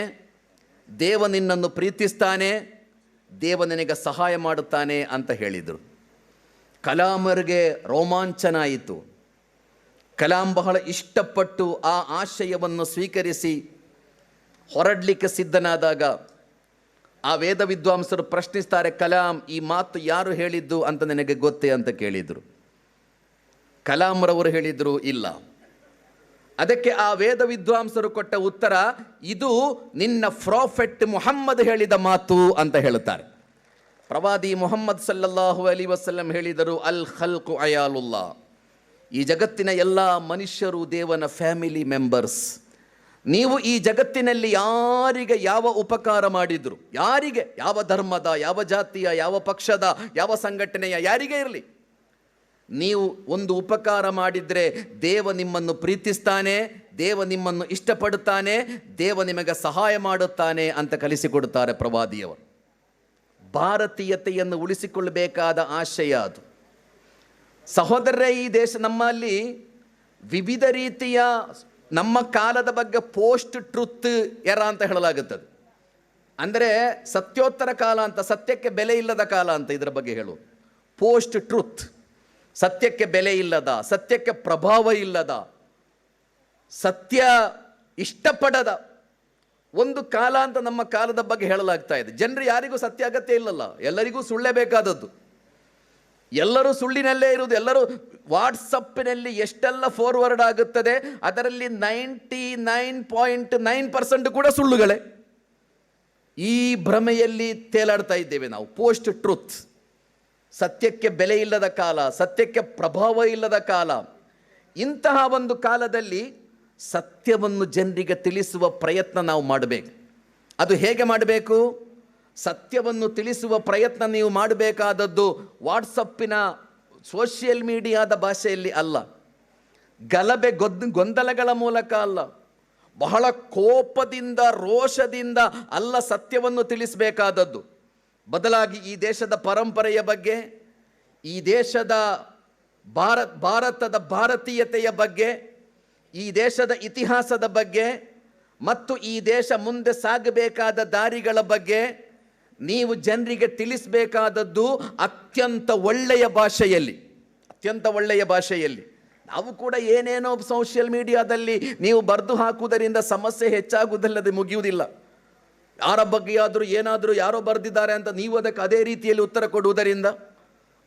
ದೇವ ನಿನ್ನನ್ನು ಪ್ರೀತಿಸ್ತಾನೆ, ದೇವ ನಿನಗೆ ಸಹಾಯ ಮಾಡುತ್ತಾನೆ ಅಂತ ಹೇಳಿದರು. ಕಲಾಮರಿಗೆ ರೋಮಾಂಚನ ಆಯಿತು. ಕಲಾಂ ಬಹಳ ಇಷ್ಟಪಟ್ಟು ಆ ಆಶಯವನ್ನು ಸ್ವೀಕರಿಸಿ ಹೊರಡಲಿಕ್ಕೆ ಸಿದ್ಧನಾದಾಗ ಆ ವೇದ ವಿದ್ವಾಂಸರು ಪ್ರಶ್ನಿಸ್ತಾರೆ, ಕಲಾಂ, ಈ ಮಾತು ಯಾರು ಹೇಳಿದ್ದು ಅಂತ ನನಗೆ ಗೊತ್ತೇ ಅಂತ ಕೇಳಿದರು. ಕಲಾಂರವರು ಹೇಳಿದರು, ಇಲ್ಲ. ಅದಕ್ಕೆ ಆ ವೇದ ವಿದ್ವಾಂಸರು ಕೊಟ್ಟ ಉತ್ತರ, ಇದು ನಿನ್ನ ಪ್ರಾಫೆಟ್ ಮುಹಮ್ಮದ್ ಹೇಳಿದ ಮಾತು ಅಂತ ಹೇಳುತ್ತಾರೆ. ಪ್ರವಾದಿ ಮುಹಮ್ಮದ್ ಸಲ್ಲಲ್ಲಾಹು ಅಲೈಹಿ ವಸಲ್ಲಂ ಹೇಳಿದರು, ಅಲ್ ಖಲ್ಕು ಅಯಾಲುಲ್ಲಾ, ಈ ಜಗತ್ತಿನ ಎಲ್ಲ ಮನುಷ್ಯರು ದೇವನ ಫ್ಯಾಮಿಲಿ ಮೆಂಬರ್ಸ್. ನೀವು ಈ ಜಗತ್ತಿನಲ್ಲಿ ಯಾರಿಗೆ ಯಾವ ಉಪಕಾರ ಮಾಡಿದ್ರು, ಯಾರಿಗೆ, ಯಾವ ಧರ್ಮದ, ಯಾವ ಜಾತಿಯ, ಯಾವ ಪಕ್ಷದ, ಯಾವ ಸಂಘಟನೆಯ, ಯಾರಿಗೇ ಇರಲಿ, ನೀವು ಒಂದು ಉಪಕಾರ ಮಾಡಿದರೆ ದೇವ ನಿಮ್ಮನ್ನು ಪ್ರೀತಿಸ್ತಾನೆ, ದೇವ ನಿಮ್ಮನ್ನು ಇಷ್ಟಪಡುತ್ತಾನೆ, ದೇವ ನಿಮಗೆ ಸಹಾಯ ಮಾಡುತ್ತಾನೆ ಅಂತ ಕಲಿಸಿಕೊಡುತ್ತಾರೆ ಪ್ರವಾದಿಯವರು. ಭಾರತೀಯತೆಯನ್ನು ಉಳಿಸಿಕೊಳ್ಳಬೇಕಾದ ಆಶಯ ಅದು. ಸಹೋದರರೇ, ಈ ದೇಶ, ನಮ್ಮಲ್ಲಿ ವಿವಿಧ ರೀತಿಯ, ನಮ್ಮ ಕಾಲದ ಬಗ್ಗೆ ಪೋಸ್ಟ್ ಟ್ರುತ್ ಎರ ಅಂತ ಹೇಳಲಾಗುತ್ತದೆ. ಅಂದರೆ ಸತ್ಯೋತ್ತರ ಕಾಲ ಅಂತ, ಸತ್ಯಕ್ಕೆ ಬೆಲೆ ಇಲ್ಲದ ಕಾಲ ಅಂತ ಇದರ ಬಗ್ಗೆ ಹೇಳುವುದು. ಪೋಸ್ಟ್ ಟ್ರುತ್, ಸತ್ಯಕ್ಕೆ ಬೆಲೆ ಇಲ್ಲದ, ಸತ್ಯಕ್ಕೆ ಪ್ರಭಾವ ಇಲ್ಲದ, ಸತ್ಯ ಇಷ್ಟಪಡದ ಒಂದು ಕಾಲ ಅಂತ ನಮ್ಮ ಕಾಲದ ಬಗ್ಗೆ ಹೇಳಲಾಗ್ತಾ ಇದೆ. ಜನರು ಯಾರಿಗೂ ಸತ್ಯ ಅಗತ್ಯ ಇಲ್ಲಲ್ಲ, ಎಲ್ಲರಿಗೂ ಸುಳ್ಳೇ ಬೇಕಾದದ್ದು. ಎಲ್ಲರೂ ಸುಳ್ಳಿನಲ್ಲೇ ಇರುವುದು. ಎಲ್ಲರೂ ವಾಟ್ಸಪ್ಪಿನಲ್ಲಿ ಎಷ್ಟೆಲ್ಲ ಫಾರ್ವರ್ಡ್ ಆಗುತ್ತದೆ ಅದರಲ್ಲಿ 99.9% ಕೂಡ ಸುಳ್ಳುಗಳೇ. ಈ ಭ್ರಮೆಯಲ್ಲಿ ತೇಲಾಡ್ತಾ ಇದ್ದೇವೆ ನಾವು. ಪೋಸ್ಟ್ ಟ್ರುತ್, ಸತ್ಯಕ್ಕೆ ಬೆಲೆ ಇಲ್ಲದ ಕಾಲ, ಸತ್ಯಕ್ಕೆ ಪ್ರಭಾವ ಇಲ್ಲದ ಕಾಲ. ಇಂತಹ ಒಂದು ಕಾಲದಲ್ಲಿ ಸತ್ಯವನ್ನು ಜನರಿಗೆ ತಿಳಿಸುವ ಪ್ರಯತ್ನ ನಾವು ಮಾಡಬೇಕು. ಅದು ಹೇಗೆ ಮಾಡಬೇಕು? ಸತ್ಯವನ್ನು ತಿಳಿಸುವ ಪ್ರಯತ್ನ ನೀವು ಮಾಡಬೇಕಾದದ್ದು ವಾಟ್ಸಪ್ಪಿನ ಸೋಷಿಯಲ್ ಮೀಡಿಯಾದ ಭಾಷೆಯಲ್ಲಿ ಅಲ್ಲ, ಗಲಭೆ ಗೊಂದಲಗಳ ಮೂಲಕ ಅಲ್ಲ, ಬಹಳ ಕೋಪದಿಂದ ರೋಷದಿಂದ ಅಲ್ಲ ಸತ್ಯವನ್ನು ತಿಳಿಸಬೇಕಾದದ್ದು. ಬದಲಾಗಿ ಈ ದೇಶದ ಪರಂಪರೆಯ ಬಗ್ಗೆ, ಈ ದೇಶದ ಭಾರತದ ಭಾರತೀಯತೆಯ ಬಗ್ಗೆ, ಈ ದೇಶದ ಇತಿಹಾಸದ ಬಗ್ಗೆ ಮತ್ತು ಈ ದೇಶ ಮುಂದೆ ಸಾಗಬೇಕಾದ ದಾರಿಗಳ ಬಗ್ಗೆ ನೀವು ಜನರಿಗೆ ತಿಳಿಸಬೇಕಾದದ್ದು ಅತ್ಯಂತ ಒಳ್ಳೆಯ ಭಾಷೆಯಲ್ಲಿ, ಅತ್ಯಂತ ಒಳ್ಳೆಯ ಭಾಷೆಯಲ್ಲಿ. ನಾವು ಕೂಡ ಏನೇನೋ ಸೋಷಿಯಲ್ ಮೀಡಿಯಾದಲ್ಲಿ ನೀವು ಬರೆದು ಹಾಕುವುದರಿಂದ ಸಮಸ್ಯೆ ಹೆಚ್ಚಾಗುವುದಲ್ಲದೆ ಮುಗಿಯುವುದಿಲ್ಲ. ಯಾರ ಬಗ್ಗೆಯಾದರೂ ಏನಾದರೂ ಯಾರೋ ಬರೆದಿದ್ದಾರೆ ಅಂತ ನೀವು ಅದಕ್ಕೆ ಅದೇ ರೀತಿಯಲ್ಲಿ ಉತ್ತರ ಕೊಡುವುದರಿಂದ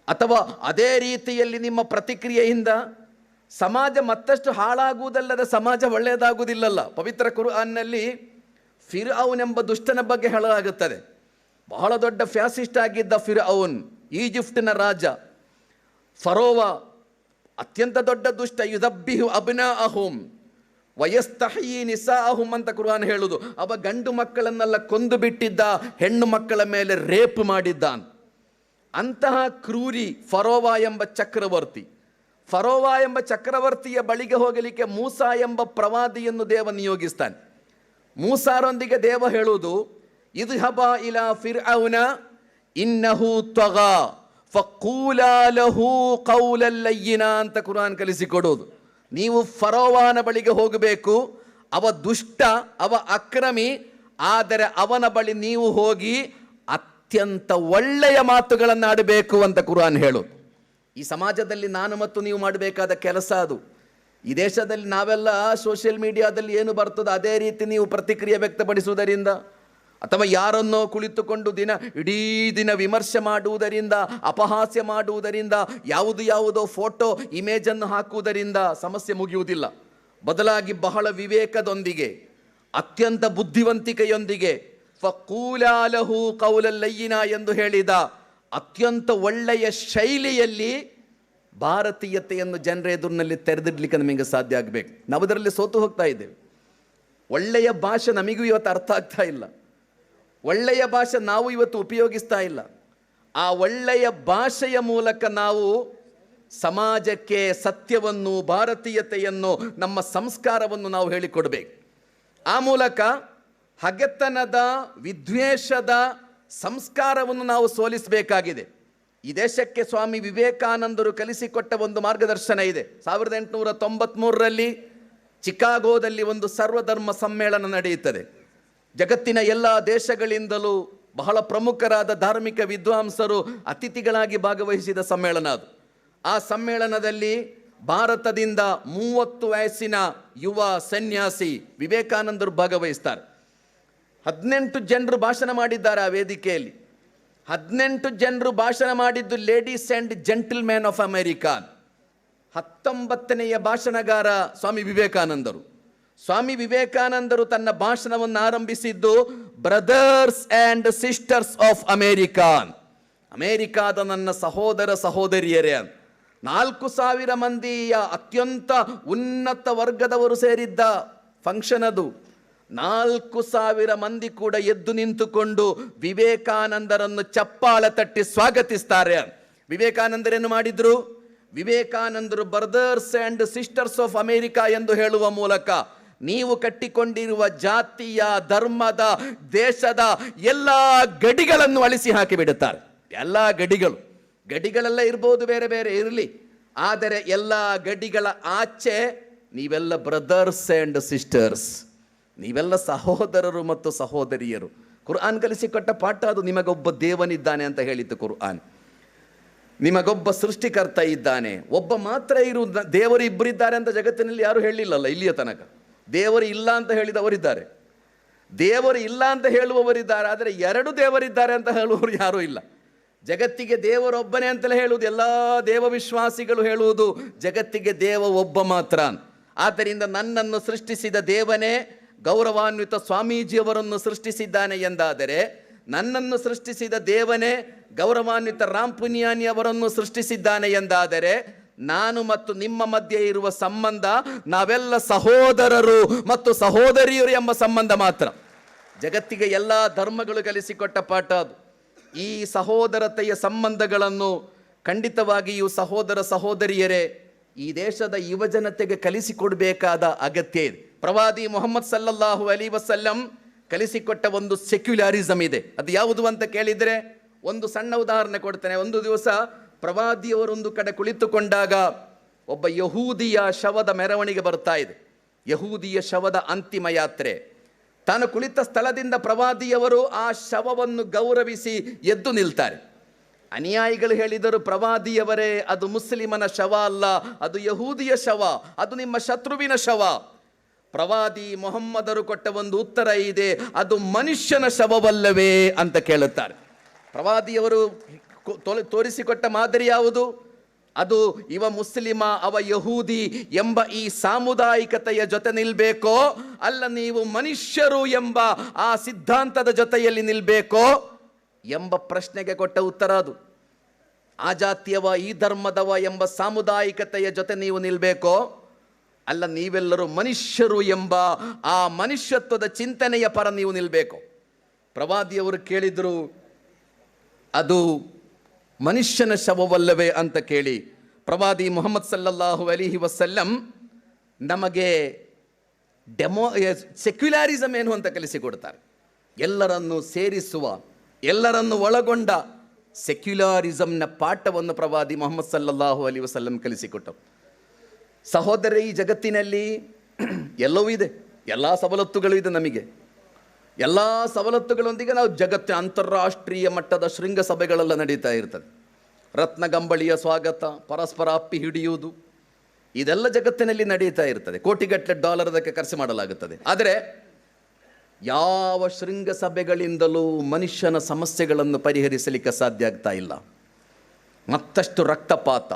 ಅಥವಾ ಅದೇ ರೀತಿಯಲ್ಲಿ ನಿಮ್ಮ ಪ್ರತಿಕ್ರಿಯೆಯಿಂದ ಸಮಾಜ ಮತ್ತಷ್ಟು ಹಾಳಾಗುವುದಲ್ಲದೆ ಸಮಾಜ ಒಳ್ಳೆಯದಾಗುವುದಿಲ್ಲಲ್ಲ. ಪವಿತ್ರ ಕುರ್ಆನ್ನಲ್ಲಿ ಫಿರ್ಔನ್ ಎಂಬ ದುಷ್ಟನ ಬಗ್ಗೆ ಹೇಳಲಾಗುತ್ತದೆ. ಬಹಳ ದೊಡ್ಡ ಫ್ಯಾಸಿಸ್ಟ್ ಆಗಿದ್ದ ಫಿರ್ಔನ್, ಈಜಿಪ್ಟಿನ ರಾಜ ಫರೋವ, ಅತ್ಯಂತ ದೊಡ್ಡ ದುಷ್ಟ. ಯುದಬ್ಬಿಹು ಅಬ್ನಾಅಹುಂ ವಯಸ್ತಹಯಿ ನಿಸಾಅಹುಂ ಅಂತ ಕುರ್ಆನ್ ಹೇಳುವುದು. ಅವ ಗಂಡು ಮಕ್ಕಳನ್ನೆಲ್ಲ ಕೊಂದು ಬಿಟ್ಟಿದ್ದ, ಹೆಣ್ಣು ಮಕ್ಕಳ ಮೇಲೆ ರೇಪ್ ಮಾಡಿದ್ದಾನೆ. ಅಂತಹ ಕ್ರೂರಿ ಫರೋವ ಎಂಬ ಚಕ್ರವರ್ತಿ. ಫರೋವ ಎಂಬ ಚಕ್ರವರ್ತಿಯ ಬಳಿಗೆ ಹೋಗಲಿಕ್ಕೆ ಮೂಸಾ ಎಂಬ ಪ್ರವಾದಿಯನ್ನು ದೇವ ನಿಯೋಗಿಸ್ತಾನೆ. ಮೂಸಾರೊಂದಿಗೆ ದೇವ ಹೇಳುವುದು, ಇದ್ಹಬ ಇಲಾ ಫಿರ್ಔನ ಇನ್ನಹು ತ್ವಗಾ ಫಖೂಲಾ ಲಹು ಕೌಲನ್ ಲಯ್ಯಿನಾ ಅಂತ ಕುರ್ಆನ್ ಕಲಿಸಿಕೊಡೋದು. ನೀವು ಫರೋವಾನ ಬಳಿಗೆ ಹೋಗಬೇಕು, ಅವ ದುಷ್ಟ, ಅವ ಅಕ್ರಮಿ, ಆದರೆ ಅವನ ಬಳಿ ನೀವು ಹೋಗಿ ಅತ್ಯಂತ ಒಳ್ಳೆಯ ಮಾತುಗಳನ್ನು ಆಡಬೇಕು ಅಂತ ಕುರ್ಆನ್ ಹೇಳೋದು. ಈ ಸಮಾಜದಲ್ಲಿ ನಾನು ಮತ್ತು ನೀವು ಮಾಡಬೇಕಾದ ಕೆಲಸ ಅದು. ಈ ದೇಶದಲ್ಲಿ ನಾವೆಲ್ಲ ಸೋಷಿಯಲ್ ಮೀಡಿಯಾದಲ್ಲಿ ಏನು ಬರ್ತದೋ ಅದೇ ರೀತಿ ನೀವು ಪ್ರತಿಕ್ರಿಯೆ ವ್ಯಕ್ತಪಡಿಸುವುದರಿಂದ ಅಥವಾ ಯಾರನ್ನೋ ಕುಳಿತುಕೊಂಡು ಇಡೀ ದಿನ ವಿಮರ್ಶೆ ಮಾಡುವುದರಿಂದ, ಅಪಹಾಸ್ಯ ಮಾಡುವುದರಿಂದ, ಯಾವುದೋ ಫೋಟೋ ಇಮೇಜನ್ನು ಹಾಕುವುದರಿಂದ ಸಮಸ್ಯೆ ಮುಗಿಯುವುದಿಲ್ಲ. ಬದಲಾಗಿ ಬಹಳ ವಿವೇಕದೊಂದಿಗೆ, ಅತ್ಯಂತ ಬುದ್ಧಿವಂತಿಕೆಯೊಂದಿಗೆ ಫಖೂಲಾ ಲಹು ಕೌಲನ್ ಲಯ್ಯಿನಾ ಎಂದು ಹೇಳಿದ ಅತ್ಯಂತ ಒಳ್ಳೆಯ ಶೈಲಿಯಲ್ಲಿ ಭಾರತೀಯತೆಯನ್ನು ಜನರ ಎದುರಿನಲ್ಲಿ ತೆರೆದಿಡ್ಲಿಕ್ಕೆ ನಮಗೆ ಸಾಧ್ಯ ಆಗಬೇಕು. ನಾವು ಅದರಲ್ಲಿ ಸೋತು ಹೋಗ್ತಾ ಇದ್ದೇವೆ. ಒಳ್ಳೆಯ ಭಾಷೆ ನಮಗೂ ಇವತ್ತು ಅರ್ಥ ಆಗ್ತಾ ಇಲ್ಲ. ಒಳ್ಳೆಯ ಭಾಷೆ ನಾವು ಇವತ್ತು ಉಪಯೋಗಿಸ್ತಾ ಇಲ್ಲ. ಆ ಒಳ್ಳೆಯ ಭಾಷೆಯ ಮೂಲಕ ನಾವು ಸಮಾಜಕ್ಕೆ ಸತ್ಯವನ್ನು, ಭಾರತೀಯತೆಯನ್ನು, ನಮ್ಮ ಸಂಸ್ಕಾರವನ್ನು ನಾವು ಹೇಳಿಕೊಡ್ಬೇಕು. ಆ ಮೂಲಕ ಹಗೆತನದ, ವಿದ್ವೇಷದ ಸಂಸ್ಕಾರವನ್ನು ನಾವು ಸೋಲಿಸಬೇಕಾಗಿದೆ. ಈ ದೇಶಕ್ಕೆ ಸ್ವಾಮಿ ವಿವೇಕಾನಂದರು ಕಲಿಸಿಕೊಟ್ಟ ಒಂದು ಮಾರ್ಗದರ್ಶನ ಇದೆ. 1893ರಲ್ಲಿ ಚಿಕಾಗೋದಲ್ಲಿ ಒಂದು ಸರ್ವಧರ್ಮ ಸಮ್ಮೇಳನ ನಡೆಯುತ್ತದೆ. ಜಗತ್ತಿನ ಎಲ್ಲ ದೇಶಗಳಿಂದಲೂ ಬಹಳ ಪ್ರಮುಖರಾದ ಧಾರ್ಮಿಕ ವಿದ್ವಾಂಸರು ಅತಿಥಿಗಳಾಗಿ ಭಾಗವಹಿಸಿದ ಸಮ್ಮೇಳನ ಅದು. ಆ ಸಮ್ಮೇಳನದಲ್ಲಿ ಭಾರತದಿಂದ 30 ವಯಸ್ಸಿನ ಯುವ ಸನ್ಯಾಸಿ ವಿವೇಕಾನಂದರು ಭಾಗವಹಿಸ್ತಾರೆ. 18 ಜನರು ಭಾಷಣ ಮಾಡಿದ್ದಾರೆ ಆ ವೇದಿಕೆಯಲ್ಲಿ. 18 ಜನರು ಭಾಷಣ ಮಾಡಿದ್ದು ladies and gentleman of America. 19ನೆಯ ಭಾಷಣಗಾರ ಸ್ವಾಮಿ ವಿವೇಕಾನಂದರು. ಸ್ವಾಮಿ ವಿವೇಕಾನಂದರು ತನ್ನ ಭಾಷಣವನ್ನು ಆರಂಭಿಸಿದ್ದು brothers and sisters of American, ಅಮೇರಿಕಾದ ನನ್ನ ಸಹೋದರ ಸಹೋದರಿಯರೇ. 4,000 ಮಂದಿಯ ಅತ್ಯಂತ ಉನ್ನತ ವರ್ಗದವರು ಸೇರಿದ್ದ ಫಂಕ್ಷನ್ ಅದು. 4,000 ಮಂದಿ ಕೂಡ ಎದ್ದು ನಿಂತುಕೊಂಡು ವಿವೇಕಾನಂದರನ್ನು ಚಪ್ಪಾಳೆ ತಟ್ಟಿ ಸ್ವಾಗತಿಸ್ತಾರೆ. ವಿವೇಕಾನಂದರೇನು ಮಾಡಿದ್ರು? ವಿವೇಕಾನಂದರು brothers and sisters of America ಎಂದು ಹೇಳುವ ಮೂಲಕ ನೀವು ಕಟ್ಟಿಕೊಂಡಿರುವ ಜಾತಿಯ, ಧರ್ಮದ, ದೇಶದ ಎಲ್ಲ ಗಡಿಗಳನ್ನು ಅಳಿಸಿ ಹಾಕಿಬಿಡುತ್ತಾರೆ. ಎಲ್ಲ ಗಡಿಗಳೆಲ್ಲ ಇರ್ಬೋದು, ಬೇರೆ ಬೇರೆ ಇರಲಿ, ಆದರೆ ಎಲ್ಲ ಗಡಿಗಳ ಆಚೆ ನೀವೆಲ್ಲ ಬ್ರದರ್ಸ್ ಆ್ಯಂಡ್ ಸಿಸ್ಟರ್ಸ್, ನೀವೆಲ್ಲ ಸಹೋದರರು ಮತ್ತು ಸಹೋದರಿಯರು. ಕುರ್ಆನ್ ಕಲಿಸಿಕೊಟ್ಟ ಪಾಠ ಅದು. ನಿಮಗೊಬ್ಬ ದೇವನಿದ್ದಾನೆ ಅಂತ ಹೇಳಿತು ಕುರ್ಆನ್. ನಿಮಗೊಬ್ಬ ಸೃಷ್ಟಿಕರ್ತ ಇದ್ದಾನೆ, ಒಬ್ಬ ಮಾತ್ರ ದೇವರು ಇಬ್ಬರಿದ್ದಾರೆ ಅಂತ ಜಗತ್ತಿನಲ್ಲಿ ಯಾರು ಹೇಳಿಲ್ಲಲ್ಲ ಇಲ್ಲಿಯ ತನಕ. ದೇವರು ಇಲ್ಲ ಅಂತ ಹೇಳಿದವರಿದ್ದಾರೆ, ದೇವರು ಇಲ್ಲ ಅಂತ ಹೇಳುವವರಿದ್ದಾರೆ, ಆದರೆ 2 ದೇವರಿದ್ದಾರೆ ಅಂತ ಹೇಳುವವರು ಯಾರೂ ಇಲ್ಲ. ಜಗತ್ತಿಗೆ ದೇವರೊಬ್ಬನೇ ಅಂತಲೇ ಹೇಳುವುದು, ಎಲ್ಲ ದೇವ ವಿಶ್ವಾಸಿಗಳು ಹೇಳುವುದು ಜಗತ್ತಿಗೆ ದೇವ ಒಬ್ಬ ಮಾತ್ರ. ಆದ್ದರಿಂದ ನನ್ನನ್ನು ಸೃಷ್ಟಿಸಿದ ದೇವನೇ ಗೌರವಾನ್ವಿತ ಸ್ವಾಮೀಜಿಯವರನ್ನು ಸೃಷ್ಟಿಸಿದ್ದಾನೆ ಎಂದಾದರೆ, ನನ್ನನ್ನು ಸೃಷ್ಟಿಸಿದ ದೇವನೇ ಗೌರವಾನ್ವಿತ ರಾಮ್ ಪುನಿಯಾನಿ ಅವರನ್ನು ಸೃಷ್ಟಿಸಿದ್ದಾನೆ ಎಂದಾದರೆ, ನಾನು ಮತ್ತು ನಿಮ್ಮ ಮಧ್ಯೆ ಇರುವ ಸಂಬಂಧ ನಾವೆಲ್ಲ ಸಹೋದರರು ಮತ್ತು ಸಹೋದರಿಯರು ಎಂಬ ಸಂಬಂಧ ಮಾತ್ರ. ಜಗತ್ತಿಗೆ ಎಲ್ಲ ಧರ್ಮಗಳು ಕಲಿಸಿಕೊಟ್ಟ ಪಾಠ ಅದು. ಈ ಸಹೋದರತೆಯ ಸಂಬಂಧಗಳನ್ನು ಖಂಡಿತವಾಗಿಯೂ ಸಹೋದರ ಸಹೋದರಿಯರೇ ಈ ದೇಶದ ಯುವಜನತೆಗೆ ಕಲಿಸಿಕೊಡಬೇಕಾದ ಅಗತ್ಯ ಇದೆ. ಪ್ರವಾದಿ ಮೊಹಮ್ಮದ್ ಸಲ್ಲಲ್ಲಾಹು ಅಲೈಹಿ ವಸಲ್ಲಂ ಕಲಿಸಿಕೊಟ್ಟ ಒಂದು ಸೆಕ್ಯುಲಾರಿಸಮ್ ಇದೆ. ಅದು ಯಾವುದು ಅಂತ ಕೇಳಿದರೆ ಒಂದು ಸಣ್ಣ ಉದಾಹರಣೆ ಕೊಡ್ತೇನೆ. ಒಂದು ದಿವಸ ಪ್ರವಾದಿಯವರೊಂದು ಕಡೆ ಕುಳಿತುಕೊಂಡಾಗ ಒಬ್ಬ ಯಹೂದಿಯ ಶವದ ಮೆರವಣಿಗೆ ಬರ್ತಾ ಇದೆ. ಯಹೂದಿಯ ಶವದ ಅಂತಿಮ ಯಾತ್ರೆ. ತಾನು ಕುಳಿತ ಸ್ಥಳದಿಂದ ಪ್ರವಾದಿಯವರು ಆ ಶವವನ್ನು ಗೌರವಿಸಿ ಎದ್ದು ನಿಲ್ತಾರೆ. ಅನುಯಾಯಿಗಳು ಹೇಳಿದರು, ಪ್ರವಾದಿಯವರೇ, ಅದು ಮುಸ್ಲಿಮನ ಶವ ಅಲ್ಲ, ಅದು ಯಹೂದಿಯ ಶವ, ಅದು ನಿಮ್ಮ ಶತ್ರುವಿನ ಶವ. ಪ್ರವಾದಿ ಮೊಹಮ್ಮದರು ಕೊಟ್ಟ ಒಂದು ಉತ್ತರ ಇದೆ, ಅದು ಮನುಷ್ಯನ ಶವವಲ್ಲವೇ ಅಂತ ಕೇಳುತ್ತಾರೆ. ಪ್ರವಾದಿಯವರು ತೋರಿಸಿಕೊಟ್ಟ ಮಾದರಿ ಯಾವುದು? ಅದು ಇವ ಮುಸ್ಲಿಮ, ಅವ ಯಹೂದಿ ಎಂಬ ಈ ಸಾಮುದಾಯಿಕತೆಯ ಜೊತೆ ನಿಲ್ಬೇಕೋ, ಅಲ್ಲ ನೀವು ಮನುಷ್ಯರು ಎಂಬ ಆ ಸಿದ್ಧಾಂತದ ಜೊತೆಯಲ್ಲಿ ನಿಲ್ಬೇಕೋ ಎಂಬ ಪ್ರಶ್ನೆಗೆ ಕೊಟ್ಟ ಉತ್ತರ ಅದು. ಆ ಜಾತಿಯವ, ಈ ಧರ್ಮದವ ಎಂಬ ಸಾಮುದಾಯಿಕತೆಯ ಜೊತೆ ನೀವು ನಿಲ್ಬೇಕೋ, ಅಲ್ಲ ನೀವೆಲ್ಲರೂ ಮನುಷ್ಯರು ಎಂಬ ಆ ಮನುಷ್ಯತ್ವದ ಚಿಂತನೆಯ ಪರ ನೀವು ನಿಲ್ಬೇಕು. ಪ್ರವಾದಿಯವರು ಕೇಳಿದರು, ಅದು ಮನುಷ್ಯನ ಶವವಲ್ಲವೇ ಅಂತ ಕೇಳಿ ಪ್ರವಾದಿ ಮೊಹಮ್ಮದ್ ಸಲ್ಲಲ್ಲಾಹು ಅಲೈಹಿ ವಸಲ್ಲಂ ನಮಗೆ ಸೆಕ್ಯುಲಾರಿಸಮ್ ಏನು ಅಂತ ಕಲಿಸಿಕೊಡ್ತಾರೆ. ಎಲ್ಲರನ್ನು ಸೇರಿಸುವ, ಎಲ್ಲರನ್ನು ಒಳಗೊಂಡ ಸೆಕ್ಯುಲಾರಿಸಮ್ನ ಪಾಠವನ್ನು ಪ್ರವಾದಿ ಮೊಹಮ್ಮದ್ ಸಲ್ಲಲ್ಲಾಹು ಅಲೈಹಿ ವಸಲ್ಲಂ ಕಲಿಸಿಕೊಟ್ಟರು. ಸಹೋದರ, ಈ ಜಗತ್ತಿನಲ್ಲಿ ಎಲ್ಲವೂ ಇದೆ, ಎಲ್ಲ ಸವಲತ್ತುಗಳು ಇದೆ. ನಮಗೆ ಎಲ್ಲ ಸವಲತ್ತುಗಳೊಂದಿಗೆ ನಾವು ಜಗತ್ತಿನ ಅಂತಾರಾಷ್ಟ್ರೀಯ ಮಟ್ಟದ ಶೃಂಗಸಭೆಗಳೆಲ್ಲ ನಡೀತಾ ಇರ್ತದೆ. ರತ್ನಗಂಬಳಿಯ ಸ್ವಾಗತ, ಪರಸ್ಪರ ಅಪ್ಪಿ ಹಿಡಿಯುವುದು, ಇದೆಲ್ಲ ಜಗತ್ತಿನಲ್ಲಿ ನಡೀತಾ ಇರ್ತದೆ. ಕೋಟಿಗಟ್ಟಲೆ ಡಾಲರ್ ಅದಕ್ಕೆ ಖರ್ಚು ಮಾಡಲಾಗುತ್ತದೆ. ಆದರೆ ಯಾವ ಶೃಂಗಸಭೆಗಳಿಂದಲೂ ಮನುಷ್ಯನ ಸಮಸ್ಯೆಗಳನ್ನು ಪರಿಹರಿಸಲಿಕ್ಕೆ ಸಾಧ್ಯ ಆಗ್ತಾ ಇಲ್ಲ. ಮತ್ತಷ್ಟು ರಕ್ತಪಾತ,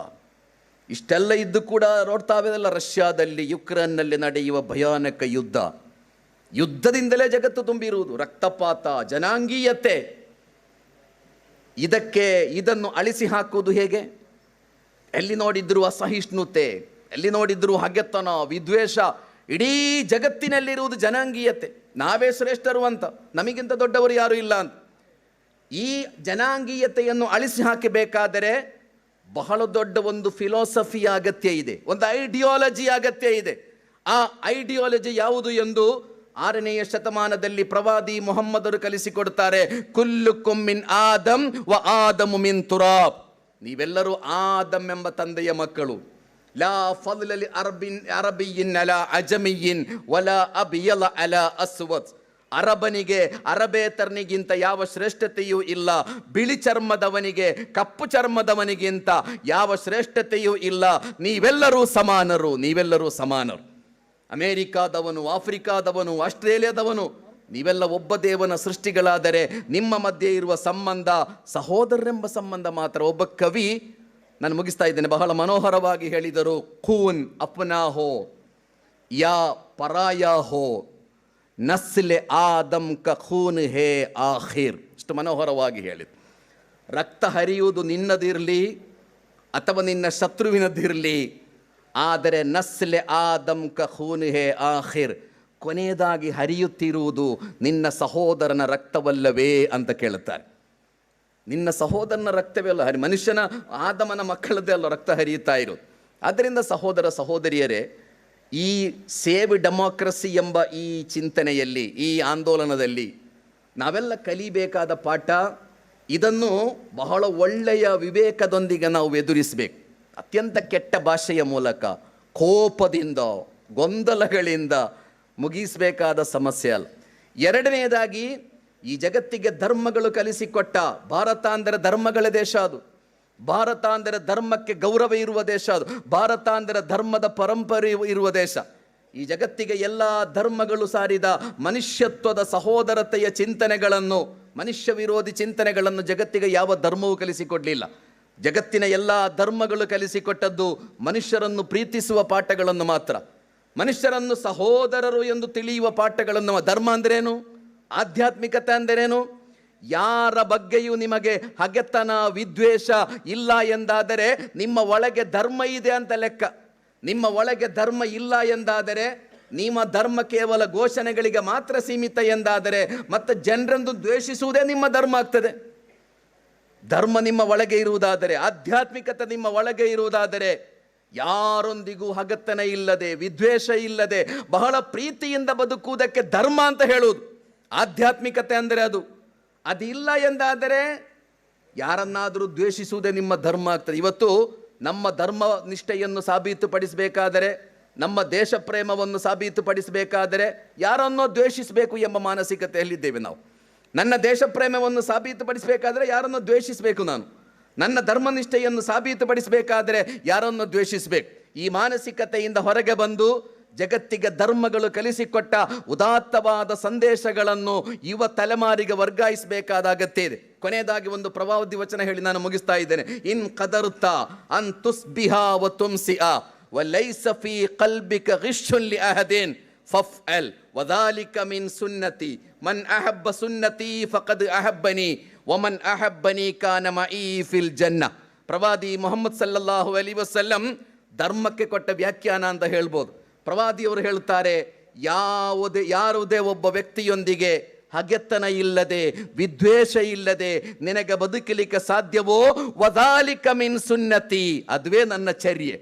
ಇಷ್ಟೆಲ್ಲ ಇದ್ದು ಕೂಡ ನೋಡ್ತಾವೆಲ್ಲ ರಷ್ಯಾದಲ್ಲಿ, ಯುಕ್ರೇನ್ನಲ್ಲಿ ನಡೆಯುವ ಭಯಾನಕ ಯುದ್ಧ. ಯುದ್ಧದಿಂದಲೇ ಜಗತ್ತು ತುಂಬಿರುವುದು. ರಕ್ತಪಾತ, ಜನಾಂಗೀಯತೆ, ಇದನ್ನು ಅಳಿಸಿ ಹಾಕುವುದು ಹೇಗೆ? ಎಲ್ಲಿ ನೋಡಿದ್ರು ಅಸಹಿಷ್ಣುತೆ, ಎಲ್ಲಿ ನೋಡಿದ್ರು ಹಗೆತನ, ವಿದ್ವೇಷ. ಇಡೀ ಜಗತ್ತಿನಲ್ಲಿರುವುದು ಜನಾಂಗೀಯತೆ. ನಾವೇ ಶ್ರೇಷ್ಠರು ಅಂತ, ನಮಗಿಂತ ದೊಡ್ಡವರು ಯಾರು ಇಲ್ಲ ಅಂತ. ಈ ಜನಾಂಗೀಯತೆಯನ್ನು ಅಳಿಸಿ ಹಾಕಬೇಕಾದರೆ ಬಹಳ ದೊಡ್ಡ ಒಂದು ಫಿಲಾಸಫಿ ಅಗತ್ಯ ಇದೆ, ಒಂದು ಐಡಿಯಾಲಜಿ ಅಗತ್ಯ ಇದೆ. ಆ ಐಡಿಯಾಲಜಿ ಯಾವುದು ಎಂದು 6ನೇ ಶತಮಾನದಲ್ಲಿ ಪ್ರವಾದಿ ಮೊಹಮ್ಮದರು ಕಲಿಸಿಕೊಡ್ತಾರೆ. ಕುಲ್ಲುಕುಂ ಮಿನ್ ಆದಂ ವ ಆದಮು ಮಿನ್ ತುರಾಬ್. ನೀವೆಲ್ಲರೂ ಆದಮ್ ಎಂಬ ತಂದೆಯ ಮಕ್ಕಳು. ಲಾ ಫದ್ಲ ಲಿ ಅರಬಿಯಿನ್ ಅಲಾ ಅಜಮಿಯಿನ್ ವಲಾ ಅಬಿಯಲ ಅಲಾ ಅಸ್ವದ್. ಅರಬನಿಗೆ ಅರಬೇತರ್ನಿಗಿಂತ ಯಾವ ಶ್ರೇಷ್ಠತೆಯೂ ಇಲ್ಲ, ಬಿಳಿ ಚರ್ಮದವನಿಗೆ ಕಪ್ಪು ಚರ್ಮದವನಿಗಿಂತ ಯಾವ ಶ್ರೇಷ್ಠತೆಯೂ ಇಲ್ಲ. ನೀವೆಲ್ಲರೂ ಸಮಾನರು, ನೀವೆಲ್ಲರೂ ಸಮಾನರು. ಅಮೇರಿಕಾದವನು, ಆಫ್ರಿಕಾದವನು, ಆಸ್ಟ್ರೇಲಿಯಾದವನು, ನೀವೆಲ್ಲ ಒಬ್ಬ ದೇವನ ಸೃಷ್ಟಿಗಳಾದರೆ ನಿಮ್ಮ ಮಧ್ಯೆ ಇರುವ ಸಂಬಂಧ ಸಹೋದರರೆಂಬ ಸಂಬಂಧ ಮಾತ್ರ. ಒಬ್ಬ ಕವಿ, ನಾನು ಮುಗಿಸ್ತಾ ಇದ್ದೇನೆ, ಬಹಳ ಮನೋಹರವಾಗಿ ಹೇಳಿದರು. ಖೂನ್ ಅಪ್ನಾ ಹೋ ಯಾ ಪರಾಯಾ ಹೋ, ನಸ್ಲೆ ಆದಮ್ ಕ ಖೂನ್ ಹೇ ಆಖಿರ್. ಇಷ್ಟು ಮನೋಹರವಾಗಿ ಹೇಳಿದ್ರು. ರಕ್ತ ಹರಿಯುವುದು ನಿನ್ನದಿರಲಿ ಅಥವಾ ನಿನ್ನ ಶತ್ರುವಿನದಿರಲಿ, ಆದರೆ ನಸ್ಲೆ ಆದಮ್ ಕ ಖೂನ್ ಹೇ ಆಖಿರ್, ಕೊನೆಯದಾಗಿ ಹರಿಯುತ್ತಿರುವುದು ನಿನ್ನ ಸಹೋದರನ ರಕ್ತವಲ್ಲವೇ ಅಂತ ಕೇಳುತ್ತಾರೆ. ನಿನ್ನ ಸಹೋದರನ ರಕ್ತವೇ ಅಲ್ಲ, ಮನುಷ್ಯನ ಆದಮನ ಮಕ್ಕಳದ್ದೇ ಅಲ್ಲ ರಕ್ತ ಹರಿಯುತ್ತಾ ಇರೋದು. ಆದ್ದರಿಂದ ಸಹೋದರ ಸಹೋದರಿಯರೇ, ಈ ಸೇವ್ ಡೆಮಾಕ್ರಸಿ ಎಂಬ ಈ ಚಿಂತನೆಯಲ್ಲಿ, ಈ ಆಂದೋಲನದಲ್ಲಿ ನಾವೆಲ್ಲ ಕಲಿಬೇಕಾದ ಪಾಠ, ಇದನ್ನು ಬಹಳ ಒಳ್ಳೆಯ ವಿವೇಕದೊಂದಿಗೆ ನಾವು ಎದುರಿಸಬೇಕು. ಅತ್ಯಂತ ಕೆಟ್ಟ ಭಾಷೆಯ ಮೂಲಕ, ಕೋಪದಿಂದ, ಗೊಂದಲಗಳಿಂದ ಮುಗಿಸಬೇಕಾದ ಸಮಸ್ಯೆ ಅಲ್ಲ. ಎರಡನೆಯದಾಗಿ, ಈ ಜಗತ್ತಿಗೆ ಧರ್ಮಗಳು ಕಲಿಸಿಕೊಟ್ಟ, ಭಾರತ ಅಂದರೆ ಧರ್ಮಗಳ ದೇಶ, ಅದು ಭಾರತ ಅಂದರೆ ಧರ್ಮಕ್ಕೆ ಗೌರವ ಇರುವ ದೇಶ, ಅದು ಭಾರತ ಅಂದರೆ ಧರ್ಮದ ಪರಂಪರೆ ಇರುವ ದೇಶ. ಈ ಜಗತ್ತಿಗೆ ಎಲ್ಲ ಧರ್ಮಗಳು ಸಾರಿದ ಮನುಷ್ಯತ್ವದ ಸಹೋದರತೆಯ ಚಿಂತನೆಗಳನ್ನು ಮನುಷ್ಯ ವಿರೋಧಿ ಚಿಂತನೆಗಳನ್ನು ಜಗತ್ತಿಗೆ ಯಾವ ಧರ್ಮವೂ ಕಲಿಸಿಕೊಡಲಿಲ್ಲ. ಜಗತ್ತಿನ ಎಲ್ಲ ಧರ್ಮಗಳು ಕಲಿಸಿಕೊಟ್ಟದ್ದು ಮನುಷ್ಯರನ್ನು ಪ್ರೀತಿಸುವ ಪಾಠಗಳನ್ನು ಮಾತ್ರ, ಮನುಷ್ಯರನ್ನು ಸಹೋದರರು ಎಂದು ತಿಳಿಯುವ ಪಾಠಗಳನ್ನು. ಧರ್ಮ ಅಂದ್ರೇನು, ಆಧ್ಯಾತ್ಮಿಕತೆ ಅಂದರೇನು? ಯಾರ ಬಗ್ಗೆಯೂ ನಿಮಗೆ ಹಗೆತನ ವಿದ್ವೇಷ ಇಲ್ಲ ಎಂದಾದರೆ ನಿಮ್ಮ ಒಳಗೆ ಧರ್ಮ ಇದೆ ಅಂತ ಲೆಕ್ಕ. ನಿಮ್ಮ ಒಳಗೆ ಧರ್ಮ ಇಲ್ಲ ಎಂದಾದರೆ, ನಿಮ್ಮ ಧರ್ಮ ಕೇವಲ ಘೋಷಣೆಗಳಿಗೆ ಮಾತ್ರ ಸೀಮಿತ ಎಂದಾದರೆ, ಮತ್ತೆ ಜನರನ್ನು ದ್ವೇಷಿಸುವುದೇ ನಿಮ್ಮ ಧರ್ಮ ಆಗ್ತದೆ. ಧರ್ಮ ನಿಮ್ಮ ಒಳಗೆ ಇರುವುದಾದರೆ, ಆಧ್ಯಾತ್ಮಿಕತೆ ನಿಮ್ಮ ಒಳಗೆ ಇರುವುದಾದರೆ, ಯಾರೊಂದಿಗೂ ಹಗೆತನ ಇಲ್ಲದೆ ವಿದ್ವೇಷ ಇಲ್ಲದೆ ಬಹಳ ಪ್ರೀತಿಯಿಂದ ಬದುಕುವುದಕ್ಕೆ ಧರ್ಮ ಅಂತ ಹೇಳುವುದು. ಆಧ್ಯಾತ್ಮಿಕತೆ ಅಂದರೆ ಅದಿಲ್ಲ ಎಂದಾದರೆ ಯಾರನ್ನಾದರೂ ದ್ವೇಷಿಸುವುದೇ ನಿಮ್ಮ ಧರ್ಮ ಆಗ್ತದೆ. ಇವತ್ತು ನಮ್ಮ ಧರ್ಮ ನಿಷ್ಠೆಯನ್ನು ಸಾಬೀತುಪಡಿಸಬೇಕಾದರೆ, ನಮ್ಮ ದೇಶ ಪ್ರೇಮವನ್ನು ಸಾಬೀತುಪಡಿಸಬೇಕಾದರೆ ಯಾರನ್ನೋ ದ್ವೇಷಿಸಬೇಕು ಎಂಬ ಮಾನಸಿಕತೆಯಲ್ಲಿದ್ದೇವೆ ನಾವು. ನನ್ನ ದೇಶ ಪ್ರೇಮವನ್ನು ಸಾಬೀತುಪಡಿಸಬೇಕಾದರೆ ಯಾರನ್ನೋ ದ್ವೇಷಿಸಬೇಕು ನಾನು. ನನ್ನ ಧರ್ಮನಿಷ್ಠೆಯನ್ನು ಸಾಬೀತುಪಡಿಸಬೇಕಾದರೆ ಯಾರನ್ನು ದ್ವೇಷಿಸಬೇಕು. ಈ ಮಾನಸಿಕತೆಯಿಂದ ಹೊರಗೆ ಬಂದು ಜಗತ್ತಿಗೆ ಧರ್ಮಗಳು ಕಲಿಸಿಕೊಟ್ಟ ಉದಾತ್ತವಾದ ಸಂದೇಶಗಳನ್ನು ಯುವ ತಲೆಮಾರಿಗೆ ವರ್ಗಾಯಿಸಬೇಕಾದ ಅಗತ್ಯ ಇದೆ. ಕೊನೆಯದಾಗಿ ಒಂದು ಪ್ರವಾದಿ ವಚನ ಹೇಳಿ ನಾನು ಮುಗಿಸ್ತಾ ಇದ್ದೇನೆ. ಇನ್ ಕದರ್ತ ಅನ್ ತುಸ್ಬಿಹಾ ವ ತುಮ್ಸಿಆ ವಲೈಸ ಫೀ ಕಲ್ಬಿಕ ಗಿಶ್ಶುನ್ ಲಿ ಅಹದಿನ್ ಫಫ್ಅಲ್ ವದಾಲಿಕ ಮಿನ್ ಸುನ್ನತಿ ಮನ್ ಅಹಬ್ಬ ಸುನ್ನತಿ ಫಕದ್ ಅಹಬ್ಬನಿ ವಮನ್ ಅಹಬ್ಬನಿ ಕಾನ ಮಈ ಫಿಲ್ ಜನ್ನ. ಪ್ರವಾದಿ ಮುಹಮ್ಮದ್ ಸಲ್ಲಲ್ಲಾಹು ಅಲೈಹಿ ವಸಲ್ಲಂ ಧರ್ಮಕ್ಕೆ ಕೊಟ್ಟ ವ್ಯಾಖ್ಯಾನ ಅಂತ ಹೇಳ್ಬೋದು. ಪ್ರವಾದಿಯವರು ಹೇಳ್ತಾರೆ, ಯಾರುದೇ ಒಬ್ಬ ವ್ಯಕ್ತಿಯೊಂದಿಗೆ ಹಗೆತನ ಇಲ್ಲದೆ ವಿದ್ವೇಷ ಇಲ್ಲದೆ ನಿನಗೆ ಬದುಕಲಿಕ್ಕೆ ಸಾಧ್ಯವೋ ವದಾಲಿಕ ಮಿನ್ ಸುನ್ನತಿ, ಅದುವೇ ನನ್ನ ಚರ್ಯೆ,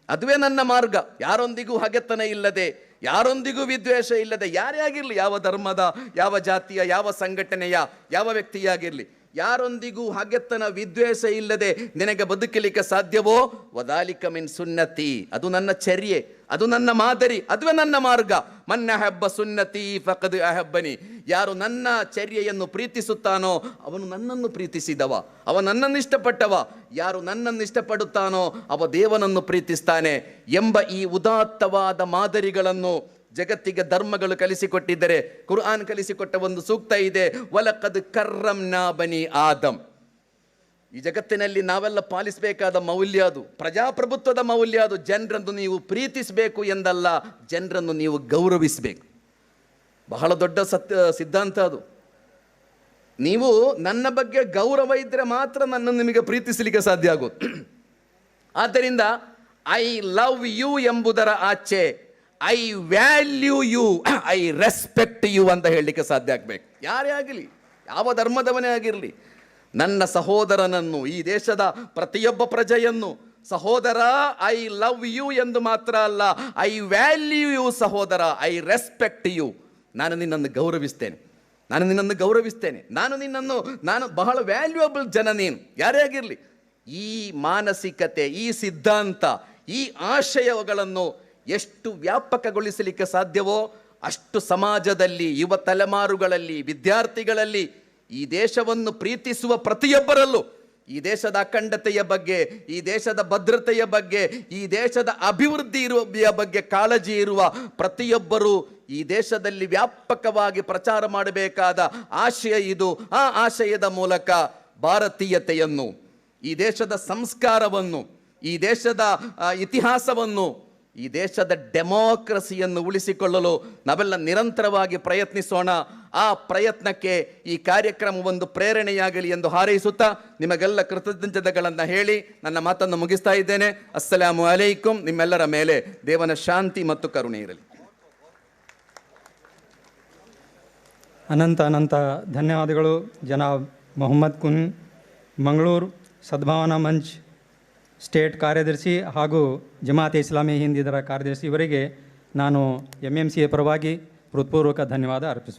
ಅದುವೇ ನನ್ನ ಮಾರ್ಗ. ಯಾರೊಂದಿಗೂ ಹಗೆತನ ಇಲ್ಲದೆ, ಯಾರೊಂದಿಗೂ ವಿದ್ವೇಷ ಇಲ್ಲದೆ, ಯಾರೇ ಆಗಿರಲಿ, ಯಾವ ಧರ್ಮದ, ಯಾವ ಜಾತಿಯ, ಯಾವ ಸಂಘಟನೆಯ, ಯಾವ ವ್ಯಕ್ತಿಯಾಗಿರಲಿ, ಯಾರೊಂದಿಗೂ ಹಗೆತನ ವಿದ್ವೇಷ ಇಲ್ಲದೆ ನಿನಗೆ ಬದುಕಲಿಕ್ಕೆ ಸಾಧ್ಯವೋ ವದಾಲಿಕ ಮಿನ್ ಸುನ್ನತಿ, ಅದು ನನ್ನ ಚರ್ಯೆ, ಅದು ನನ್ನ ಮಾದರಿ, ಅದುವೇ ನನ್ನ ಮಾರ್ಗ. ಮನ್ನ ಅಹಬ್ಬ ಸುನ್ನತಿ ಫಕದ್ ಅಹಬ್ಬನಿ, ಯಾರು ನನ್ನ ಚರ್ಯೆಯನ್ನು ಪ್ರೀತಿಸುತ್ತಾನೋ ಅವನು ನನ್ನನ್ನು ಪ್ರೀತಿಸಿದವ, ಅವ ನನ್ನನ್ನು ಇಷ್ಟಪಟ್ಟವ. ಯಾರು ನನ್ನನ್ನು ಇಷ್ಟಪಡುತ್ತಾನೋ ಅವ ದೇವನನ್ನು ಪ್ರೀತಿಸ್ತಾನೆ ಎಂಬ ಈ ಉದಾತ್ತವಾದ ಮಾದರಿಗಳನ್ನು ಜಗತ್ತಿಗೆ ಧರ್ಮಗಳು ಕಲಿಸಿಕೊಟ್ಟಿದ್ದರೆ, ಕುರ್ಆನ್ ಕಲಿಸಿಕೊಟ್ಟ ಒಂದು ಸೂಕ್ತ ಇದೆ, ವಲಕದ್ ಕರ್ರಮ್ನಾ ಬನಿ ಆದಮ್. ಈ ಜಗತ್ತಿನಲ್ಲಿ ನಾವೆಲ್ಲ ಪಾಲಿಸಬೇಕಾದ ಮೌಲ್ಯ ಅದು, ಪ್ರಜಾಪ್ರಭುತ್ವದ ಮೌಲ್ಯ ಅದು. ಜನರನ್ನು ನೀವು ಪ್ರೀತಿಸಬೇಕು ಎಂದಲ್ಲ, ಜನರನ್ನು ನೀವು ಗೌರವಿಸಬೇಕು. ಬಹಳ ದೊಡ್ಡ ಸಿದ್ಧಾಂತ ಅದು. ನೀವು ನನ್ನ ಬಗ್ಗೆ ಗೌರವ ಇದ್ದರೆ ಮಾತ್ರ ನನ್ನನ್ನು ನಿಮಗೆ ಪ್ರೀತಿಸಲಿಕ್ಕೆ ಸಾಧ್ಯ ಆಗೋದು. ಆದ್ದರಿಂದ ಐ ಲವ್ ಯು ಎಂಬುದರ ಆಚೆ I value you, I respect you ಅಂತ ಹೇಳಲಿಕ್ಕೆ ಸಾಧ್ಯ ಆಗಬೇಕು. ಯಾರೇ ಆಗಲಿ, ಯಾವ ಧರ್ಮದವನೇ ಆಗಿರಲಿ, ನನ್ನ ಸಹೋದರನನ್ನು, ಈ ದೇಶದ ಪ್ರತಿಯೊಬ್ಬ ಪ್ರಜೆಯನ್ನು ಸಹೋದರ ಐ ಲವ್ ಯು ಎಂದು ಮಾತ್ರ ಅಲ್ಲ, ಐ ವ್ಯಾಲ್ಯೂ ಯು ಸಹೋದರ, ಐ ರೆಸ್ಪೆಕ್ಟ್ ಯು. ನಾನು ನಿನ್ನನ್ನು ಗೌರವಿಸ್ತೇನೆ, ನಾನು ಬಹಳ ವ್ಯಾಲ್ಯೂಯಬಲ್ ಜನ ನೀನು, ಯಾರೇ ಆಗಿರಲಿ. ಈ ಮಾನಸಿಕತೆ, ಈ ಸಿದ್ಧಾಂತ, ಈ ಆಶಯಗಳನ್ನು ಎಷ್ಟು ವ್ಯಾಪಕಗೊಳಿಸಲಿಕ್ಕೆ ಸಾಧ್ಯವೋ ಅಷ್ಟು ಸಮಾಜದಲ್ಲಿ, ಯುವ ತಲೆಮಾರುಗಳಲ್ಲಿ, ವಿದ್ಯಾರ್ಥಿಗಳಲ್ಲಿ, ಈ ದೇಶವನ್ನು ಪ್ರೀತಿಸುವ ಪ್ರತಿಯೊಬ್ಬರಲ್ಲೂ, ಈ ದೇಶದ ಅಖಂಡತೆಯ ಬಗ್ಗೆ, ಈ ದೇಶದ ಭದ್ರತೆಯ ಬಗ್ಗೆ, ಈ ದೇಶದ ಅಭಿವೃದ್ಧಿ ಇರುವ ಬಗ್ಗೆ ಕಾಳಜಿ ಇರುವ ಪ್ರತಿಯೊಬ್ಬರೂ ಈ ದೇಶದಲ್ಲಿ ವ್ಯಾಪಕವಾಗಿ ಪ್ರಚಾರ ಮಾಡಬೇಕಾದ ಆಶಯ ಇದು. ಆ ಆಶಯದ ಮೂಲಕ ಭಾರತೀಯತೆಯನ್ನು, ಈ ದೇಶದ ಸಂಸ್ಕಾರವನ್ನು, ಈ ದೇಶದ ಇತಿಹಾಸವನ್ನು, ಈ ದೇಶದ ಡೆಮೋಕ್ರಸಿಯನ್ನು ಉಳಿಸಿಕೊಳ್ಳಲು ನಾವೆಲ್ಲ ನಿರಂತರವಾಗಿ ಪ್ರಯತ್ನಿಸೋಣ. ಆ ಪ್ರಯತ್ನಕ್ಕೆ ಈ ಕಾರ್ಯಕ್ರಮ ಒಂದು ಪ್ರೇರಣೆಯಾಗಲಿ ಎಂದು ಹಾರೈಸುತ್ತಾ ನಿಮಗೆಲ್ಲ ಕೃತಜ್ಞತೆಗಳನ್ನು ಹೇಳಿ ನನ್ನ ಮಾತನ್ನು ಮುಗಿಸ್ತಾ ಇದ್ದೇನೆ. ಅಸ್ಸಲಾಮು ಅಲೈಕುಂ. ನಿಮ್ಮೆಲ್ಲರ ಮೇಲೆ ದೇವನ ಶಾಂತಿ ಮತ್ತು ಕರುಣೆ ಇರಲಿ. ಅನಂತ ಧನ್ಯವಾದಗಳು ಜನಾಬ್ ಮೊಹಮ್ಮದ್ ಕುನ್, ಮಂಗಳೂರು ಸದ್ಭಾವನಾ ಮಂಚ್ ಸ್ಟೇಟ್ ಕಾರ್ಯದರ್ಶಿ ಹಾಗೂ ಜಮಾತೆ ಇಸ್ಲಾಮಿ ಹಿಂದ್ ಇದರ ಕಾರ್ಯದರ್ಶಿ ಇವರಿಗೆ ನಾನು MMCA ಪರವಾಗಿ ಹೃತ್ಪೂರ್ವಕ ಧನ್ಯವಾದ ಅರ್ಪಿಸುತ್ತೇನೆ.